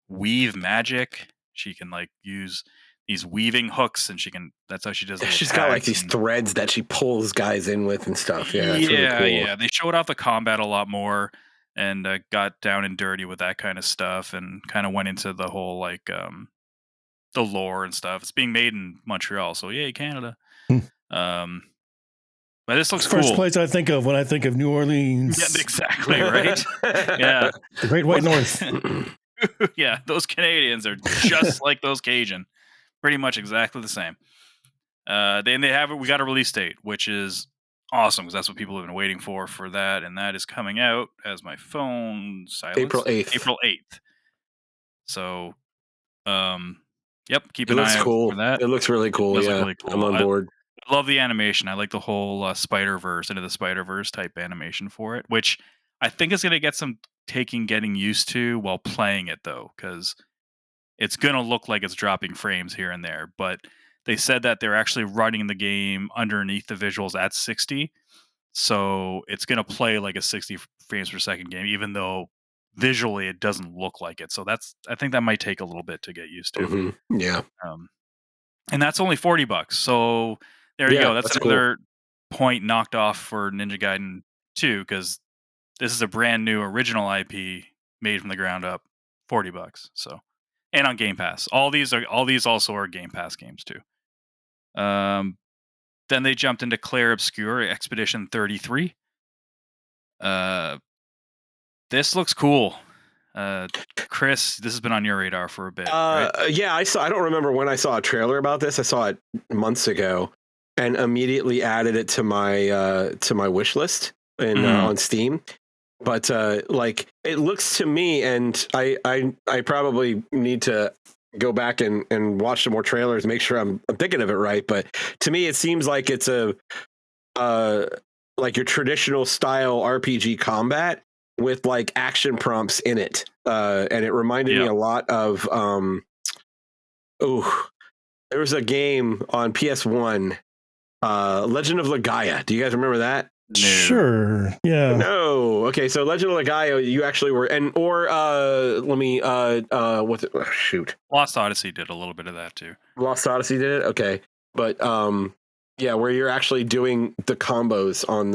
weave magic. She can like use these weaving hooks, and she can. That's how she does the She's got like attacks. these And threads that she pulls guys in with and stuff. Yeah, it's really yeah, cool. yeah. They showed off the combat a lot more and got down and dirty with that kind of stuff, and kind of went into the whole like the lore and stuff. It's being made in Montreal, so yay, Canada. Hmm. Um, but this looks First cool. place I think of when I think of New Yeah, Orleans, exactly right. Yeah, the Great White North. yeah. Those Canadians are just like those Cajun, pretty much exactly the same. Then they have it. We got a release date, which is awesome because that's what people have been waiting for that, and that is coming out as my phone April silenced. 8th. April 8th. So, yep, keep It an looks eye out for cool. that. It looks really It cool. does look Yeah, really I'm cool. on board. I love the animation. I like the whole Spider Verse into the Spider Verse type animation for it, which I think is going to get some getting used to while playing it though, because it's going to look like it's dropping frames here and there. But they said that they're actually running the game underneath the visuals at 60, so it's going to play like a 60 frames per second game, even though visually it doesn't look like it. So I think that might take a little bit to get used to. Yeah, Um, and that's only $40. So there you yeah, go. That's that's cool. another point knocked off for Ninja Gaiden 2 because this is a brand new original IP made from the ground up, $40. So, and on Game Pass. All these also are Game Pass games too. Then they jumped into Clair Obscur Expedition 33. This looks cool. Chris, this has been on your radar for a bit, right? Yeah, I saw. I don't remember when I saw a trailer about this. I saw it months ago, and immediately added it to my wish list in Mhm. on Steam. But like, it looks to me, and I probably need to go back and watch some more trailers, make sure I'm thinking of it right. But to me, it seems like it's a uh like your traditional style RPG combat with like action prompts in it. And it reminded me Yeah. a lot of oh, there was a game on PS1, Legend of Legaia. Do you guys remember that? No. Sure. Yeah. No. Okay, so Legend of Legaia, you actually were, and or let me what's it? Oh, shoot, Lost Odyssey did a little bit of that too. Lost Odyssey did it. Okay, but yeah, where you're actually doing the combos on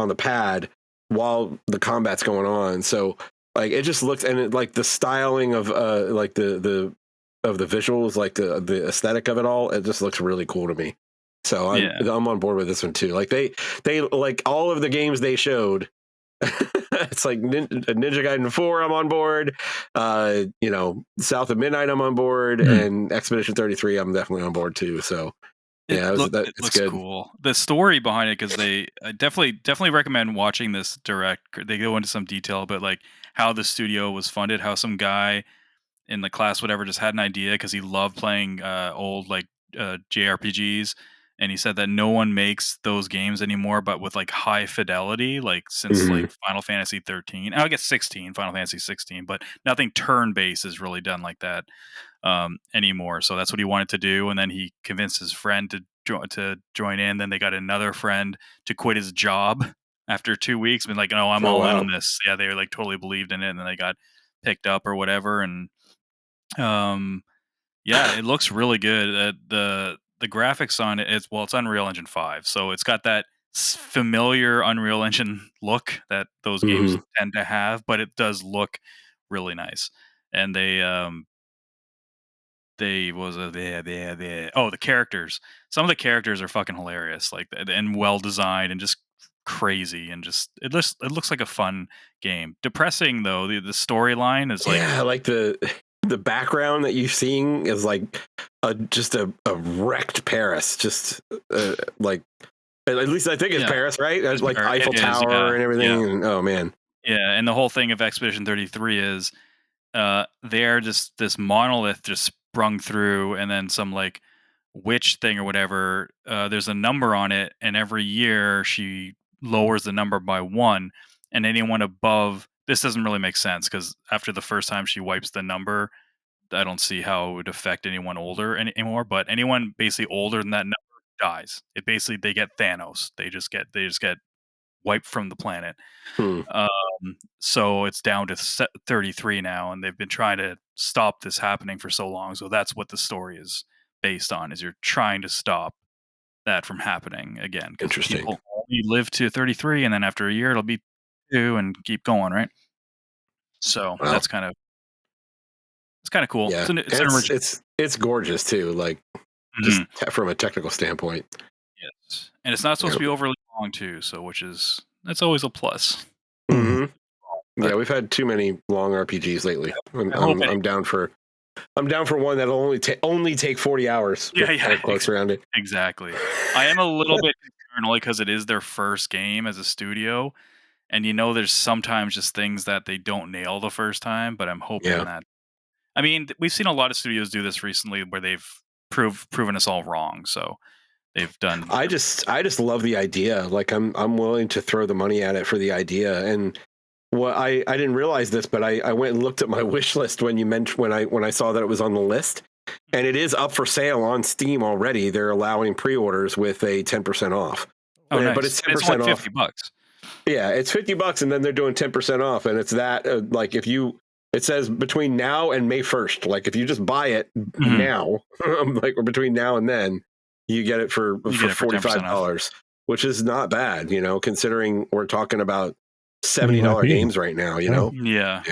the pad while the combat's going on. So like it just looks, and it, like the styling of like the of the visuals, like the aesthetic of it all, it just looks really cool to me. So Yeah. I'm on board with this one too. Like they like all of the games they showed. It's like Ninja Gaiden 4, I'm on board. South of Midnight, I'm on board, and Expedition 33, I'm definitely on board too. So yeah, It it's looks good. cool. The story behind it, because I definitely recommend watching this direct. They go into some detail about like how the studio was funded, how some guy in the class, whatever, just had an idea because he loved playing old like JRPGs, and he said that no one makes those games anymore, but with like high fidelity, like since Hmm. like Final Fantasy 13. I guess 16, Final Fantasy 16, but nothing turn based is really done like that anymore. So that's what he wanted to do, and then he convinced his friend to join in. Then they got another friend to quit his job after 2 weeks, been like, "No, I'm Oh all in wow. on this." Yeah, they were like totally believed in it, and then they got picked up or whatever. And um, yeah, it looks really good. The graphics on it, it's Unreal Engine 5, so it's got that familiar Unreal Engine look that those games Hmm. tend to have, but it does look really nice. And they was a there. Oh, the characters. Some of the characters are fucking hilarious, like and well designed and just crazy and just it looks like a fun game. Depressing though, the storyline is like Yeah, like the background that you're seeing is like just a wrecked Paris, just like at least I think it's yeah, Paris, right? Like the Eiffel it is, Tower yeah, and yeah, everything. And, oh man. yeah. And the whole thing of Expedition 33 is they're just this monolith just sprung through, and then some like witch thing or whatever. There's a number on it, and every year she lowers the number by one, and anyone above this doesn't really make sense because after the first time she wipes the number, I don't see how it would affect anyone older anymore. But anyone basically older than that number dies. It basically they get Thanos. They just get wiped from the planet. Hmm. So it's down to 33 now, and they've been trying to stop this happening for so long. So that's what the story is based on: is you're trying to stop that from happening again because Interesting. people only live to 33, and then after a year it'll be 2 and keep going, right? So Wow. that's kind of cool. Yeah, It's an original. it's gorgeous too. Like just from a technical standpoint. Yes, and it's not supposed to be overly long too. So that's always a plus. Mm-hmm. But Yeah, we've had too many long RPGs lately. I'm down for one that'll only take 40 hours. Yeah, Quotes around it. exactly. I am a little bit concerned only because it is their first game as a studio, and there's sometimes just things that they don't nail the first time. But I'm hoping that. I mean, we've seen a lot of studios do this recently where they've proven us all wrong. So they've done. I just love the idea. Like I'm willing to throw the money at it for the idea. And I didn't realize this, but I went and looked at my wish list when you mentioned when I saw that it was on the list, and it is up for sale on Steam already. They're allowing pre-orders with a 10% off. Oh, nice. But it's 10% off. $50. Yeah, it's $50, and then they're doing 10% off, and it's that like it says between now and May 1st. Like if you just buy it now, like or between now and then, you get it for $45, which is not bad, considering we're talking about $70 games right now, Yeah.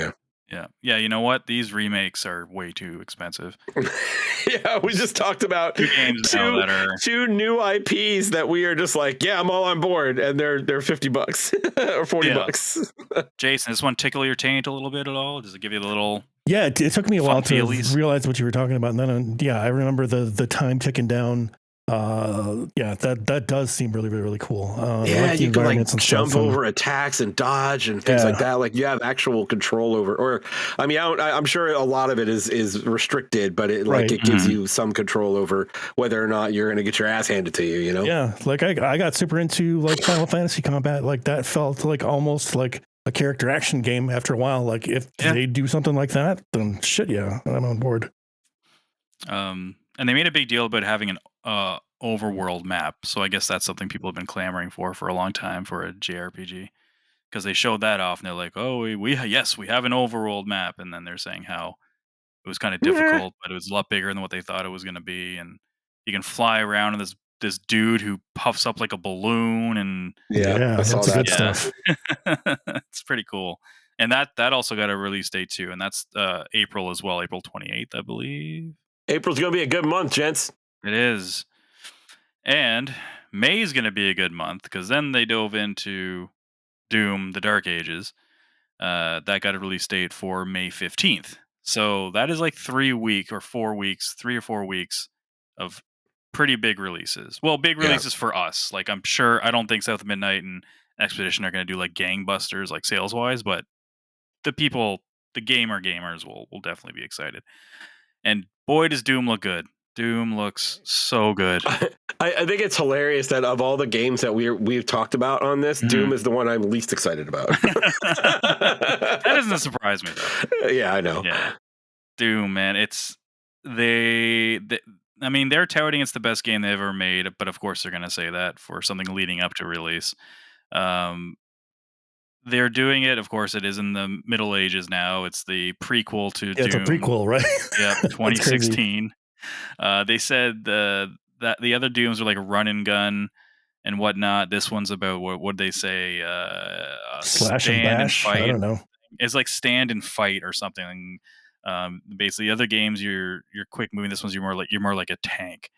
You know what? These remakes are way too expensive. Yeah, we just talked about two games now that are two new IPs that we are just like, yeah, I'm all on board, and they're $50 or $40. Jason, does this one tickle your taint a little bit at all? Does it give you a little? Yeah, it took me a while to realize what you were talking about, and then I remember the time ticking down. That does seem really, really, really cool. You can like jump over attacks and dodge and things like that. Like you have actual control over, or I mean, I'm sure a lot of it is restricted, but it it gives you some control over whether or not you're going to get your ass handed to you. Yeah, like I got super into like Final Fantasy combat. Like that felt like almost like a character action game after a while. Like if they do something like that, then shit, yeah, I'm on board. And they made a big deal about having an overworld map. So I guess that's something people have been clamoring for a long time for a JRPG, because they showed that off and they're like, oh, we have an overworld map, and then they're saying how it was kind of difficult, but it was a lot bigger than what they thought it was going to be, and you can fly around in this dude who puffs up like a balloon, and I saw that good stuff. It's pretty cool. And that also got a release date too, and that's April as well, April 28th, I believe. April's going to be a good month, gents. It is. And May is going to be a good month because then they dove into Doom, The Dark Ages. That got a release date for May 15th. So that is like 3 or 4 weeks of pretty big releases. Well, big releases for us. Like I don't think South of Midnight and Expedition are going to do like gangbusters, like sales-wise, but the gamers will definitely be excited. And boy, does Doom look good. Doom looks so good. I think it's hilarious that of all the games that we've talked about on this, Doom is the one I'm least excited about. That doesn't surprise me though. Yeah, I know. Yeah, Doom, man, I mean, they're touting it's the best game they ever made, but of course they're going to say that for something leading up to release. They're doing it. Of course, it is in the Middle Ages now. It's the prequel to Doom. It's a prequel, right? Yeah, 2016. They said that the other Dooms are like a run and gun and whatnot. This one's about what they say? Slash and bash. Fight. I don't know. It's like stand and fight or something. Basically, other games you're quick moving. This one's you're more like a tank.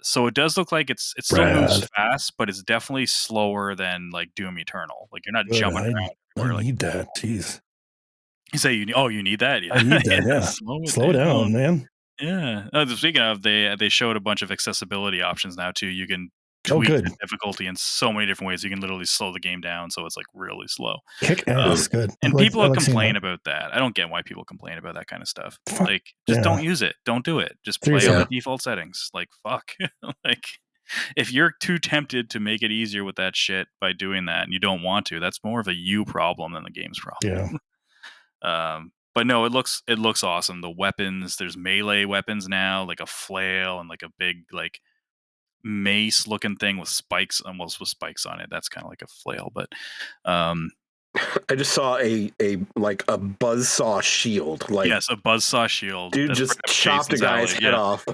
So it does look like it still moves fast, but it's definitely slower than like Doom Eternal. Like you're not jumping around. I need that. Jeez. You say you need that? Yeah. I need that. Yeah. Slow down, man. Yeah. Speaking of, they showed a bunch of accessibility options now too. You can tweak the difficulty in so many different ways. You can literally slow the game down so it's like really slow. Kick ass, good. And people complain about that. I don't get why people complain about that kind of stuff. Like, just don't use it. Don't do it. Just play on the default settings. Like, fuck. Like, if you're too tempted to make it easier with that shit by doing that and you don't want to, that's more of a you problem than the game's problem. Yeah. But no, it looks awesome. The weapons, there's melee weapons now, like a flail and like a big like mace looking thing with spikes, almost with spikes on it. That's kind of like a flail, but I just saw a buzzsaw shield. Like, yes, a buzzsaw shield. dude That's just right up chopped a Jason's guy's alley, head yeah. off.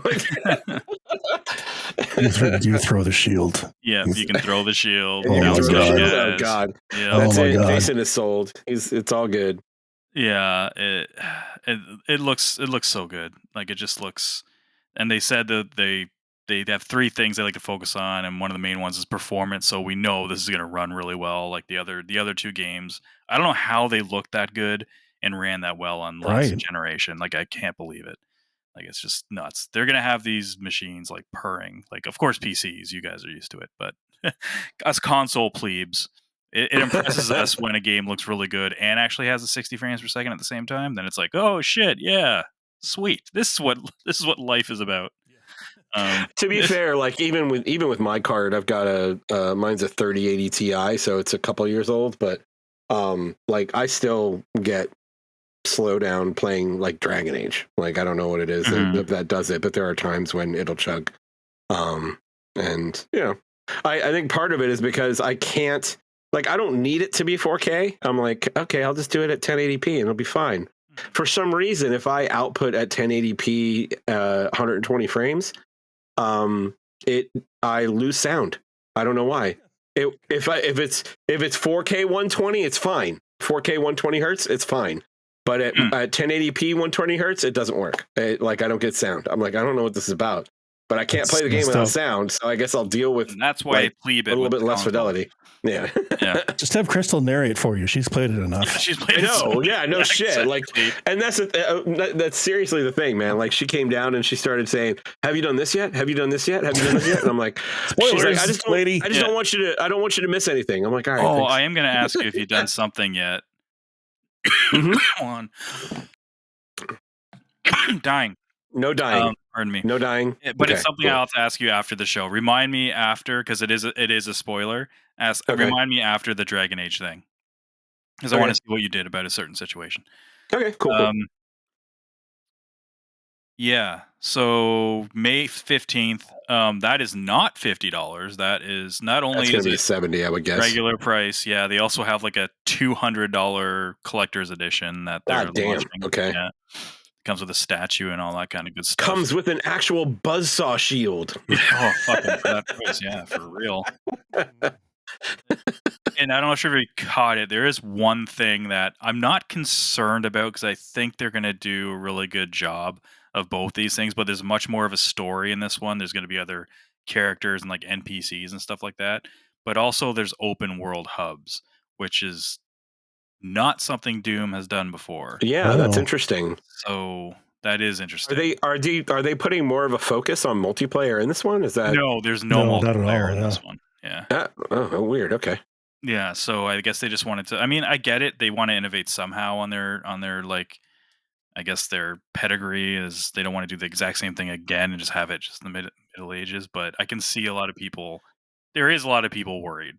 You throw the shield. Yeah, you can throw the shield. Oh You my can throw the God. shield? Oh god. Yeah. That's my it. God. Jason is sold. It's all good. Yeah, it looks so good. Like it just looks, and they said that they have three things they like to focus on, and one of the main ones is performance. So we know this is going to run really well. Like the other two games, I don't know how they looked that good and ran that well on last Right. generation. Like I can't believe it. Like it's just nuts. They're gonna have these machines like purring. Like of course PCs, you guys are used to it, but us console plebes, it impresses us when a game looks really good and actually has a 60 frames per second at the same time. Then it's like, oh shit, yeah, sweet. This is what life is about. To be fair, like even with my card, I've got mine's a 3080 Ti, so it's a couple years old, but like I still get slowdown playing like Dragon Age. Like I don't know what it is that does it, but there are times when it'll chug. And you know, I think part of it is because I can't, like, I don't need it to be 4K. I'm like, okay, I'll just do it at 1080p and it'll be fine. For some reason, if I output at 1080p 120 frames, I lose sound. I don't know why. If it's 4K 120, it's fine. 4K 120 hertz, it's fine. But at 1080p 120 hertz, it doesn't work. Like I don't get sound. I'm like, I don't know what this is about. But I can't play the game without sound, so I guess I'll deal with. And that's why like, I plebe it a little bit less console. fidelity. Yeah. Just have Crystal narrate for you. She's played it enough. Yeah, she's played it. No shit. Exactly. Like, and that's seriously the thing, man. Like, she came down and she started saying, "Have you done this yet? Have you done this yet? Have you done this yet?" And I'm like, she's like, I just don't want you to miss anything. I'm like, all right. Oh, thanks. I am going to ask you if you've done something yet. Come on. Dying. No dying. Pardon me. No dying. But it's something I'll have to ask you after the show. Remind me after, because it is a spoiler. Remind me after the Dragon Age thing, because I want to see what you did about a certain situation. Okay, cool. Yeah. So May 15th. That is not $50. That is not only That's gonna be 70, I would guess. Regular price. Yeah. They also have like a $200 collector's edition that they're launching. Okay. Yeah. Comes with a statue and all that kind of good stuff. Comes with an actual buzzsaw shield. Oh, fucking for that price, yeah, for real. And I don't know if you caught it. There is one thing that I'm not concerned about because I think they're going to do a really good job of both these things. But there's much more of a story in this one. There's going to be other characters and like NPCs and stuff like that. But also there's open world hubs, which is not something Doom has done before. Yeah, that's interesting. So that is interesting. Are they putting more of a focus on multiplayer in this one? Is that no? There's no multiplayer in this one. Yeah. Oh, weird. Okay. Yeah. So I guess they just wanted to. I mean, I get it. They want to innovate somehow on their like, I guess their pedigree is they don't want to do the exact same thing again and just have it just in the Middle Ages. But I can see a lot of people. There is a lot of people worried.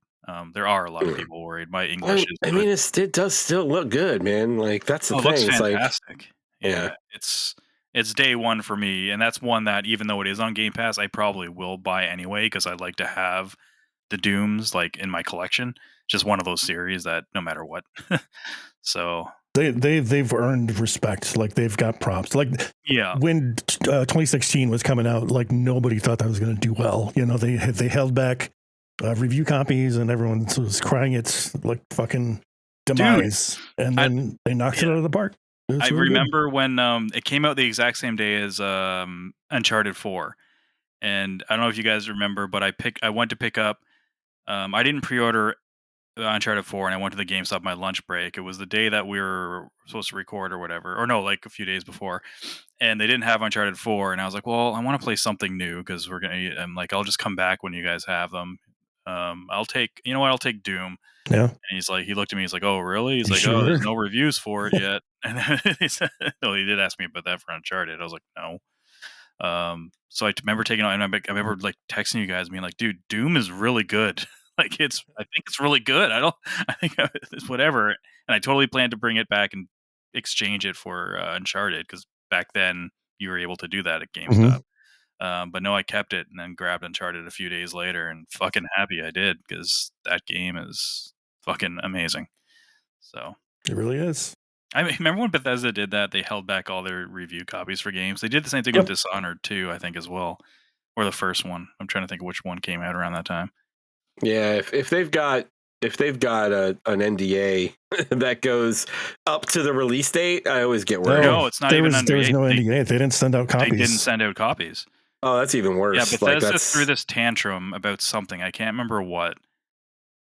There are a lot of people worried. My English is. I mean, it does still look good, man. Like that's the thing. Looks it's fantastic. Like, yeah, it's day one for me, and that's one that even though it is on Game Pass, I probably will buy anyway because I like to have the Dooms like in my collection. Just one of those series that no matter what. So they've earned respect. Like they've got props. Like when 2016 was coming out, like nobody thought that was going to do well. You know, they held back review copies, and everyone was crying its like fucking demise, and then they knocked it out of the park. I remember when it came out the exact same day as Uncharted 4, and I don't know if you guys remember, but I went to pick up. I didn't pre-order Uncharted 4, and I went to the GameStop my lunch break. It was the day that we were supposed to record or whatever, or no, like a few days before, and they didn't have Uncharted 4, and I was like, well, I want to play something new because I'm like, I'll just come back when you guys have them. I'll take Doom. Yeah. And he's like, he looked at me. He's like, "Oh, really?" He's like, "Oh, there's no reviews for it yet." And then he said, no, he did ask me about that for Uncharted. I was like, "No." So I remember taking on, and I remember like texting you guys, being like, "Dude, Doom is really good. I think it's really good. I think it's whatever." And I totally planned to bring it back and exchange it for Uncharted, because back then you were able to do that at GameStop. But no, I kept it and then grabbed Uncharted a few days later, and fucking happy I did, because that game is fucking amazing. So It really is. I mean, remember when Bethesda did that? They held back all their review copies for games. They did the same thing with Dishonored too, I think, as well, or the first one. I'm trying to think of which one came out around that time. Yeah, if they've got an NDA that goes up to the release date, I always get worried. No, it's not there even was, there was no NDA. They didn't send out copies. They didn't send out copies. Oh, that's even worse. Yeah, Bethesda threw this tantrum about something. I can't remember what.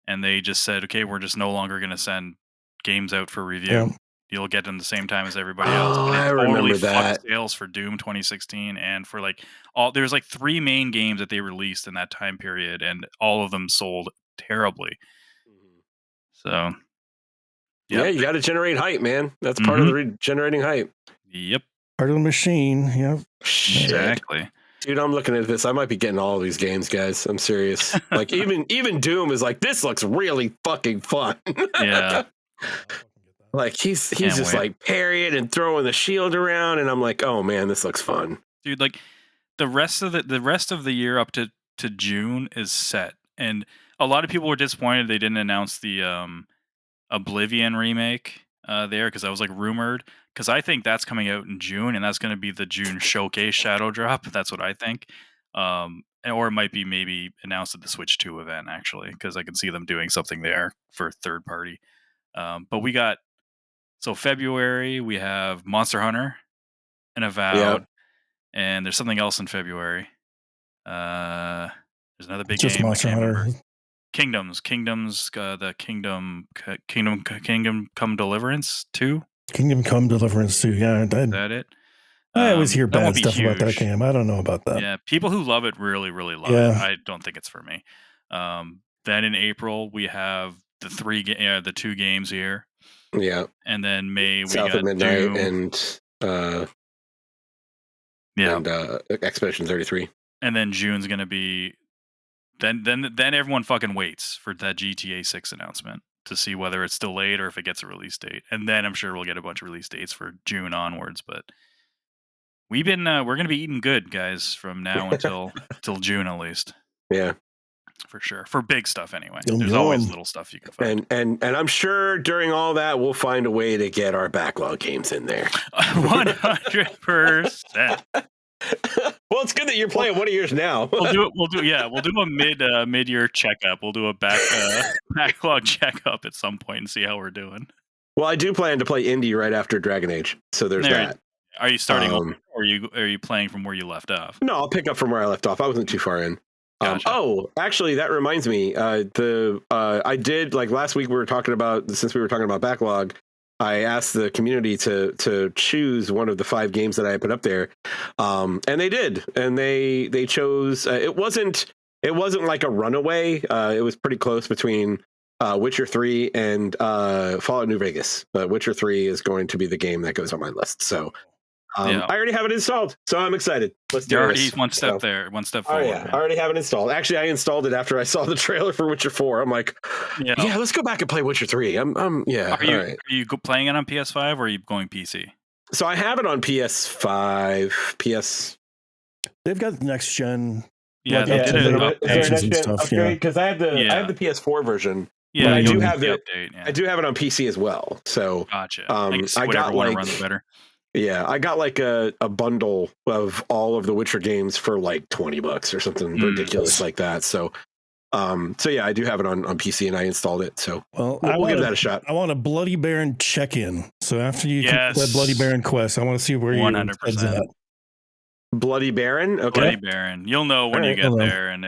And they just said, okay, we're just no longer going to send games out for review. Yeah. You'll get them the same time as everybody else. Oh, And I remember that. Sales for Doom 2016, and for like there's like 3 main games that they released in that time period, and all of them sold terribly. So yeah, you got to generate hype, man. That's part of the generating hype. Yep. Part of the machine. Yep. Shit. Exactly. Dude, I'm looking at this. I might be getting all of these games, guys. I'm serious. Like even Doom is like, this looks really fucking fun. Yeah. Like he's just like parrying and throwing the shield around, and I'm like, oh man, this looks fun. Dude, like the rest of the year up to June is set. And a lot of people were disappointed they didn't announce the Oblivion remake there, because that was like rumored. Because I think that's coming out in June, and that's going to be the June showcase shadow drop. That's what I think. Or it might be maybe announced at the Switch 2 event, actually, because I can see them doing something there for third party. But we got, so February, we have Monster Hunter and Avowed, and there's something else in February. There's another big Just game. Monster Hunter. Kingdoms, the Kingdom Come Deliverance 2. Kingdom Come Deliverance 2. Yeah, Is that it? I always hear bad stuff huge. about that game. I don't know about that. Yeah, people who love it really, really love it. I don't think it's for me. Then in April we have the 2 games here. Yeah, and then May South we got of Midnight Doom. and Expedition 33. And then June's gonna be then everyone fucking waits for that GTA 6 announcement to see whether it's delayed or if it gets a release date. And then I'm sure we'll get a bunch of release dates for June onwards. But we're gonna be eating good, guys, from now until June at least. Yeah. For sure. For big stuff anyway. There's always little stuff you can find. And I'm sure during all that we'll find a way to get our backlog games in there. 100%. Well, it's good that you're playing one of yours now. We'll do a mid-year checkup. We'll do a backlog checkup at some point and see how we're doing. Well, I do plan to play indie right after Dragon Age, so there's that. Are you starting over, or are you playing from where you left off? No, I'll pick up from where I left off. I wasn't too far in. Gotcha. Actually, that reminds me. I did, like last week we were talking about backlog. I asked the community to choose one of the 5 games that I put up there, and they did, and they chose. It wasn't like a runaway. It was pretty close between Witcher 3 and Fallout New Vegas. But Witcher 3 is going to be the game that goes on my list. So. I already have it installed, so I'm excited. Let's do it. One step forward. Oh yeah, I already have it installed. Actually, I installed it after I saw the trailer for Witcher 4. I'm like, yeah, let's go back and play Witcher 3. Are you playing it on PS5 or are you going PC? So I have it on PS5, PS. They've got next gen. Yeah, they did it and stuff. Because I have the PS4 version. Yeah, but I do have the update. Yeah. I do have it on PC as well. So gotcha. I got one runs better. Yeah, I got like a bundle of all of the Witcher games for like $20 or something ridiculous like that. So yeah, I do have it on PC and I installed it. So we'll give that a shot. I want a Bloody Baron check-in. So after you complete that Bloody Baron quest, I want to see where 100%. Bloody Baron? Okay. Bloody Baron. You'll know when you get there, and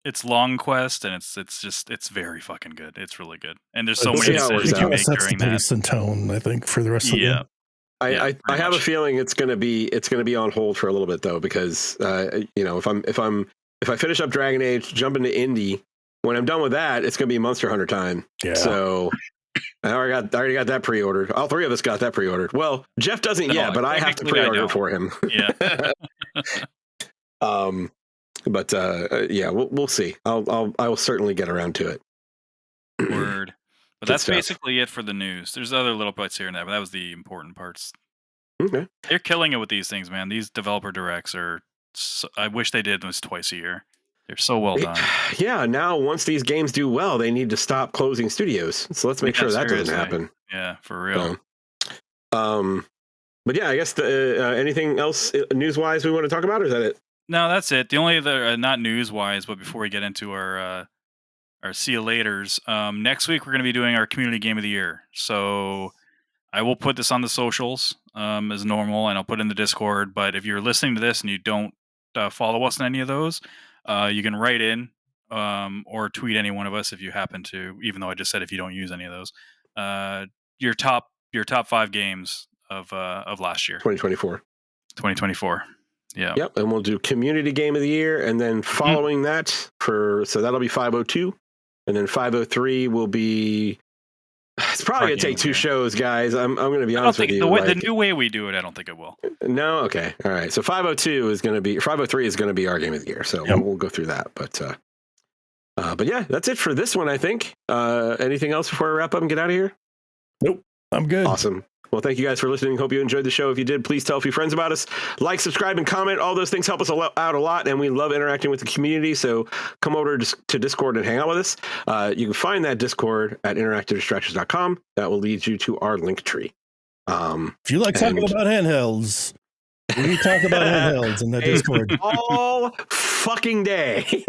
it's long quest, and it's very fucking good. It's really good, and there's so many decisions you make during that. Pace and tone, I think, for the rest of the game. I have a feeling it's gonna be on hold for a little bit though, because if I finish up Dragon Age, jump into indie, when I'm done with that, it's gonna be Monster Hunter time. Yeah. So I already got that pre-ordered. All three of us got that pre-ordered. Well, Geoff doesn't yet, but I have to pre-order for him. Yeah. But yeah, we'll see. I will certainly get around to it. Word. But that's basically it for the news. There's other little bits here and there, but that was the important parts. Okay. They're killing it with these things, man. These developer directs are. I wish they did this twice a year. They're so well done. Yeah. Now, once these games do well, they need to stop closing studios. So let's make sure that doesn't happen. Yeah, for real. But yeah, I guess anything else news-wise we want to talk about, or is that it? No, that's it. The only other, not news-wise, but before we get into our see you laters, next week we're going to be doing our community game of the year. So I will put this on the socials as normal, and I'll put it in the Discord. But if you're listening to this and you don't follow us on any of those, you can write in or tweet any one of us if you happen to. Even though I just said if you don't use any of those, your top 5 games of last year, 2024. Yeah. Yep. And we'll do community game of the year, and then following that so that'll be 502, and then 503 will be. It's probably going to take 2 shows, guys. I'm going to be honest with you. The new way we do it, I don't think it will. No? Okay. All right. So 503 is going to be our game of the year. So we'll go through that. But yeah, that's it for this one, I think. Anything else before we wrap up and get out of here? Nope. I'm good. Awesome. Well, thank you guys for listening. Hope you enjoyed the show. If you did, please tell a few friends about us. Like, subscribe, and comment. All those things help us out a lot, and we love interacting with the community. So come over to Discord and hang out with us. You can find that Discord at interactivedistractions.com. That will lead you to our link tree. If you like talking about handhelds, we talk about handhelds in the Discord all fucking day.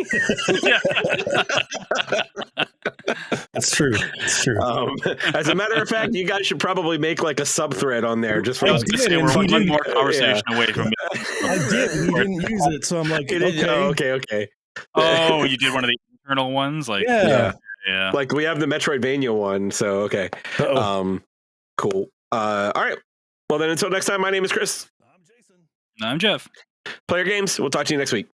It's true. It's true. As a matter of fact, you guys should probably make like a sub thread on there. Just for we're one more conversation away from it. I did. And he didn't use it, so I'm like, okay. Oh, you did one of the internal ones, like yeah. Like we have the Metroidvania one. So okay. Cool. All right. Well, then until next time, my name is Chris. I'm Jason. I'm Geoff. Player Games. We'll talk to you next week.